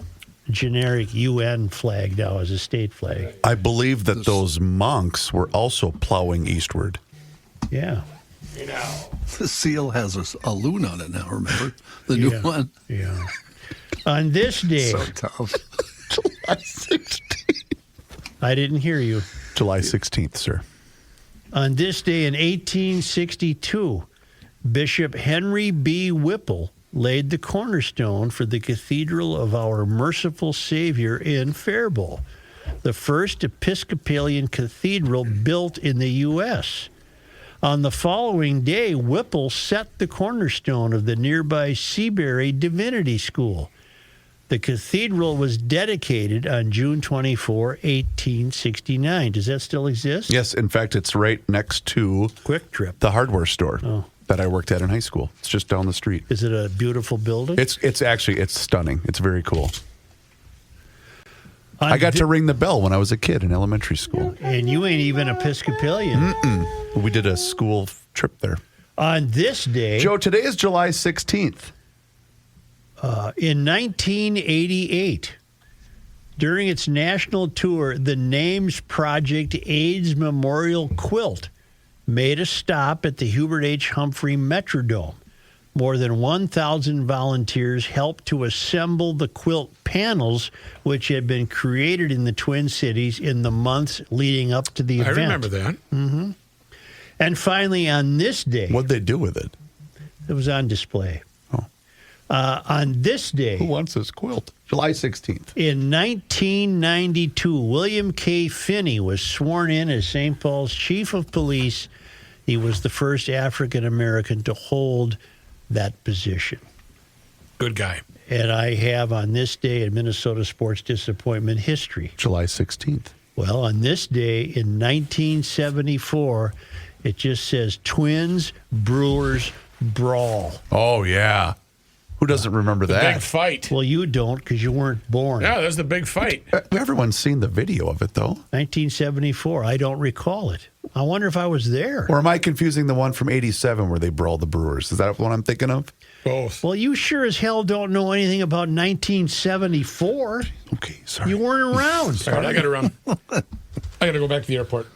generic UN flag now as a state flag. I believe that those monks were also plowing eastward. Yeah. The seal has a loon on it now, remember? The new one. Yeah. On this day. So tough. July 16th. I didn't hear you. July 16th, sir. On this day in 1862, Bishop Henry B. Whipple laid the cornerstone for the Cathedral of Our Merciful Savior in Faribault, the first Episcopalian cathedral built in the U.S. On the following day, Whipple set the cornerstone of the nearby Seabury Divinity School. The cathedral was dedicated on June 24, 1869. Does that still exist? Yes, in fact, it's right next to Quick Trip, the hardware store that I worked at in high school. It's just down the street. Is it a beautiful building? It's stunning. It's very cool. I got to ring the bell when I was a kid in elementary school. And you ain't even Episcopalian. We did a school trip there. On this day... Joe, today is July 16th. In 1988, during its national tour, the Names Project AIDS Memorial Quilt made a stop at the Hubert H. Humphrey Metrodome. More than 1,000 volunteers helped to assemble the quilt panels, which had been created in the Twin Cities in the months leading up to the event. I remember that. Mm-hmm. And finally, on this day... What'd they do with it? It was on display. Oh. On this day... Who wants this quilt? July 16th. In 1992, William K. Finney was sworn in as St. Paul's chief of police. He was the first African-American to hold that position. Good guy. And I have on this day in Minnesota sports disappointment history. July 16th. Well, on this day in 1974, it just says Twins Brewers brawl. Oh, yeah. Who doesn't remember that? Big fight. Well, you don't because you weren't born. Yeah, there's the big fight. Everyone's seen the video of it, though. 1974. I don't recall it. I wonder if I was there. Or am I confusing the one from 87 where they brawled the Brewers? Is that what I'm thinking of? Both. Well, you sure as hell don't know anything about 1974. Okay, sorry. You weren't around. All right, I got to run. I got to go back to the airport.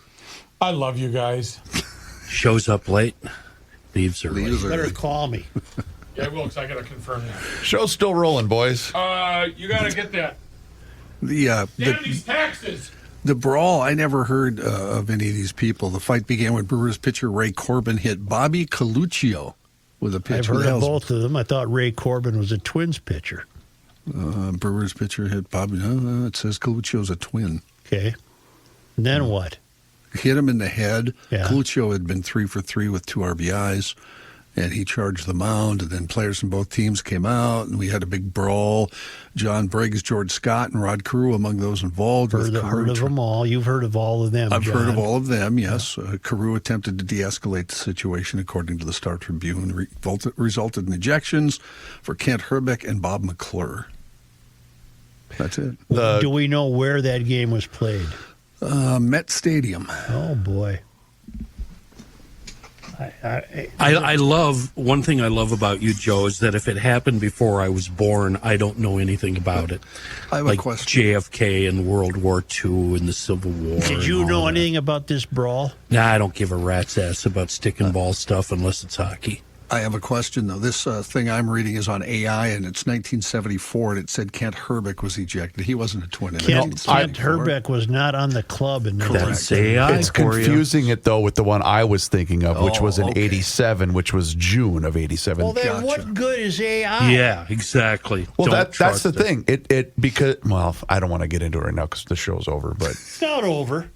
I love you guys. Shows up late, leaves early. Better call me. Yeah, I will, because I got to confirm that. Show's still rolling, boys. You got to get that. Damn these taxes. The brawl, I never heard of any of these people. The fight began when Brewers pitcher Ray Corbin hit Bobby Coluccio with a pitch. I've heard of both of them. I thought Ray Corbin was a Twins pitcher. Brewers pitcher hit Bobby. It says Coluccio's a twin. Okay. And then what? Hit him in the head. Yeah. Coluccio had been 3 for 3 with 2 RBIs. and he charged the mound, and then players from both teams came out, and we had a big brawl. John Briggs, George Scott, and Rod Carew among those involved. Heard of them all. You've heard of all of them, I've John. heard of all of them, yes. Carew attempted to de-escalate the situation, according to the Star Tribune, resulted in ejections for Kent Herbeck and Bob McClure. That's it. Do we know where that game was played? Met Stadium. Oh, boy. I love, one thing I love about you, Joe, is that if it happened before I was born, I don't know anything about it. I have like a question. JFK and World War II and the Civil War. Did you know anything about this brawl? Nah, I don't give a rat's ass about stick and ball stuff unless it's hockey. I have a question, though. This thing I'm reading is on AI, and it's 1974, and it said Kent Herbeck was ejected. He wasn't a Twin. Kent Herbeck was not on the club in That's AI. It's confusing it, though, with the one I was thinking of, which was in 87, which was June of 87. Well, then what good is AI? Yeah, exactly. Well, that's the thing. Because I don't want to get into it right now because the show's over, but It's not over.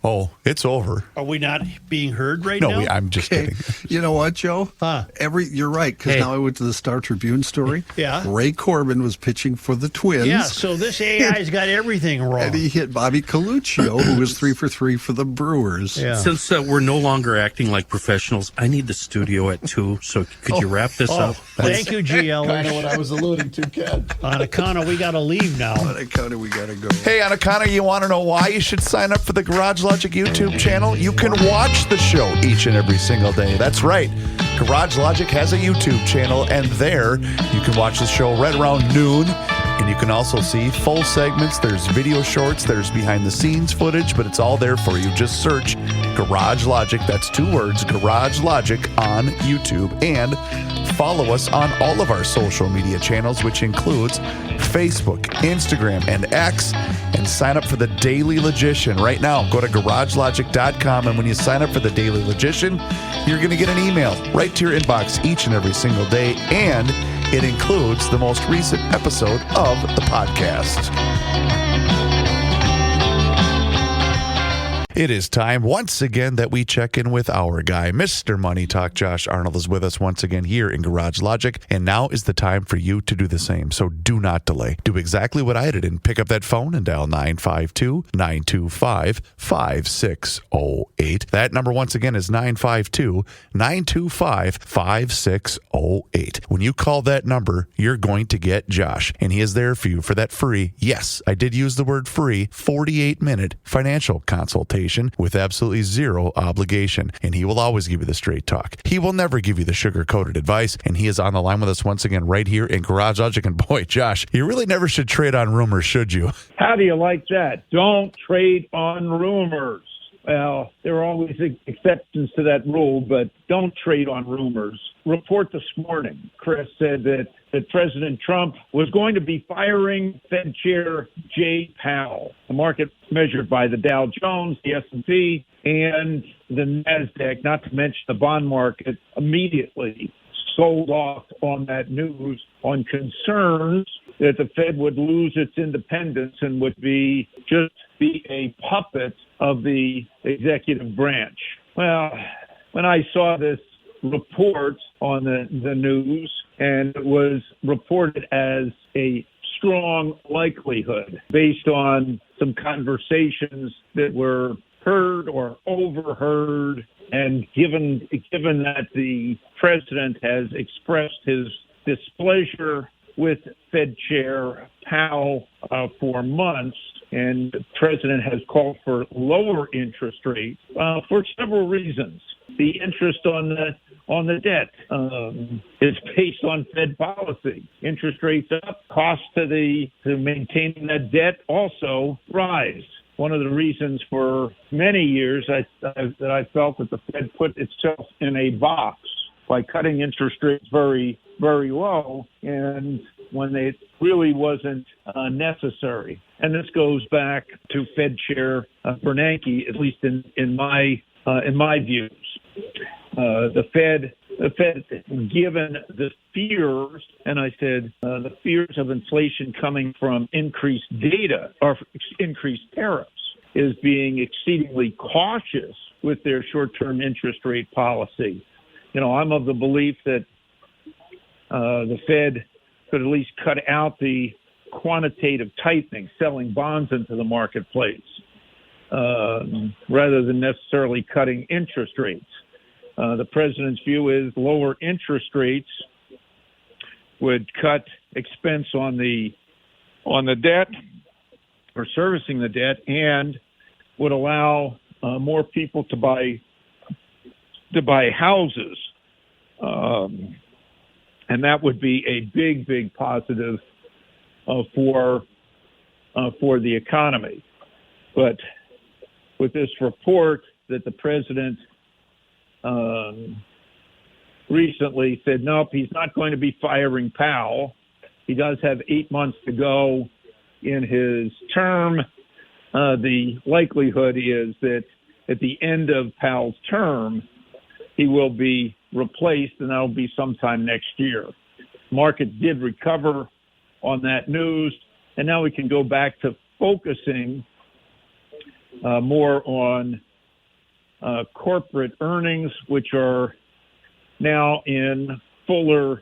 Oh, it's over. Are we not being heard right now? No, I'm just kidding. You know what, Joe? You're right, because now I went to the Star Tribune story. Yeah. Ray Corbin was pitching for the Twins. Yeah, so this AI's got everything wrong. And he hit Bobby Coluccio, who was 3 for 3 for the Brewers. Yeah. Since we're no longer acting like professionals, I need the studio at 2, so could you wrap this up? Thank you, GL. Kind of what I was alluding to, Ken. On account of we got to leave now. On account of we got to go. Hey, on account of you want to know why you should sign up for the Garage Logic YouTube channel? You can watch the show each and every single day. That's right. Garage Logic has a YouTube channel, and there you can watch the show right around noon. And you can also see full segments. There's video shorts. There's behind-the-scenes footage, but it's all there for you. Just search Garage Logic. That's 2 words, Garage Logic, on YouTube. And follow us on all of our social media channels, which includes Facebook, Instagram, and X. And sign up for the Daily Logician. Right now, go to GarageLogic.com, and when you sign up for the Daily Logician, you're going to get an email right to your inbox each and every single day. And it includes the most recent episode of the podcast. It is time once again that we check in with our guy, Mr. Money Talk. Josh Arnold is with us once again here in Garage Logic, and now is the time for you to do the same. So do not delay. Do exactly what I did and pick up that phone and dial 952-925-5608. That number once again is 952-925-5608. When you call that number, you're going to get Josh, and he is there for you for that free, yes, I did use the word free, 48-minute financial consultation with absolutely zero obligation. And he will always give you the straight talk. He will never give you the sugar-coated advice. And he is on the line with us once again right here in Garage Logic. And boy, Josh, you really never should trade on rumors, should you? How do you like that? Don't trade on rumors. Well, there are always exceptions to that rule, but don't trade on rumors. Report this morning, Chris said that President Trump was going to be firing Fed Chair Jay Powell. The market measured by the Dow Jones, the S&P, and the NASDAQ, not to mention the bond market, immediately sold off on that news on concerns that the Fed would lose its independence and would be a puppet of the executive branch. Well, when I saw this report on the news, and it was reported as a strong likelihood based on some conversations that were heard or overheard, and given that the president has expressed his displeasure with Fed Chair Powell for months, and the president has called for lower interest rates for several reasons. The interest on the debt is based on Fed policy. Interest rates up, costs to maintaining that debt also rise. One of the reasons for many years that I felt that the Fed put itself in a box by cutting interest rates very, very low, and when it really wasn't necessary. And this goes back to Fed Chair Bernanke, at least in my views. The Fed, given the fears, and I said the fears of inflation coming from increased data or increased tariffs, is being exceedingly cautious with their short-term interest rate policy. I'm of the belief that the Fed could at least cut out the quantitative tightening, selling bonds into the marketplace, rather than necessarily cutting interest rates. The president's view is lower interest rates would cut expense on the debt or servicing the debt, and would allow more people to buy houses, and that would be a big positive for the economy. But with this report that the president recently said, nope, he's not going to be firing Powell. He does have 8 months to go in his term. The likelihood is that at the end of Powell's term, he will be replaced, and that'll be sometime next year. Market did recover on that news, and now we can go back to focusing more on corporate earnings, which are now in fuller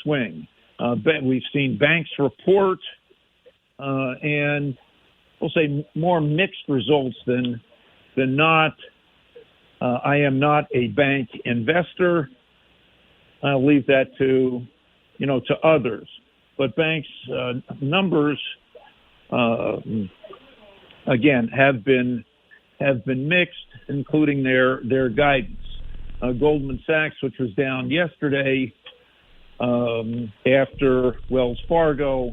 swing. We've seen banks report, and we'll say more mixed results than not. I am not a bank investor. I'll leave that to others. But banks' numbers, again, have been mixed, including their guidance. Goldman Sachs, which was down yesterday after Wells Fargo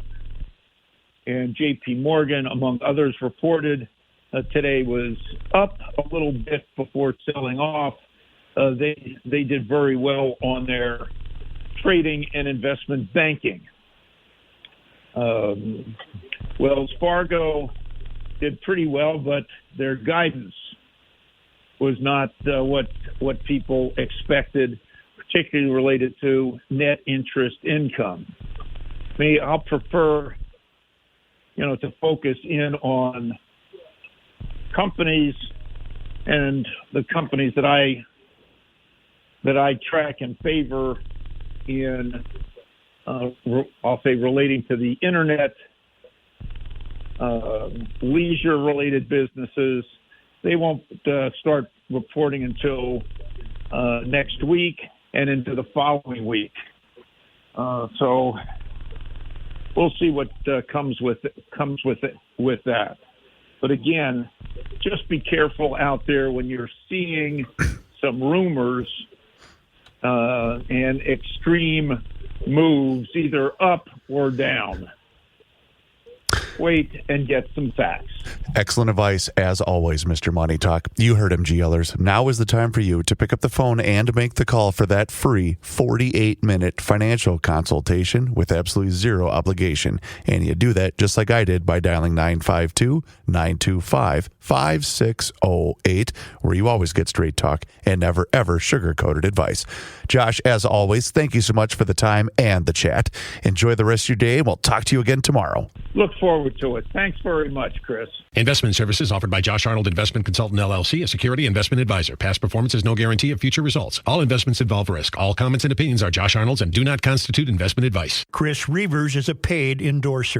and J.P. Morgan, among others, reported today, was up a little bit before selling off. They did very well on their trading and investment banking. Wells Fargo did pretty well, but their guidance was not what people expected, particularly related to net interest income. I'll prefer, to focus in on companies, and the companies that I track and favor in, I'll say, relating to the internet, leisure-related businesses. They won't start reporting until next week and into the following week. So we'll see what comes with that. But again, just be careful out there when you're seeing some rumors and extreme moves, either up or down. Wait and get some facts. Excellent advice, as always, Mr. Money Talk. You heard him, GLers. Now is the time for you to pick up the phone and make the call for that free 48-minute financial consultation with absolutely zero obligation. And you do that just like I did by dialing 952-925-5608, where you always get straight talk and never, ever sugar-coated advice. Josh, as always, thank you so much for the time and the chat. Enjoy the rest of your day, and we'll talk to you again tomorrow. Look forward to it. Thanks very much, Chris. Investment services offered by Josh Arnold Investment Consultant LLC, a security investment advisor. Past performance is no guarantee of future results. All investments involve risk. All comments and opinions are Josh Arnold's and do not constitute investment advice. Chris Reavers is a paid endorser.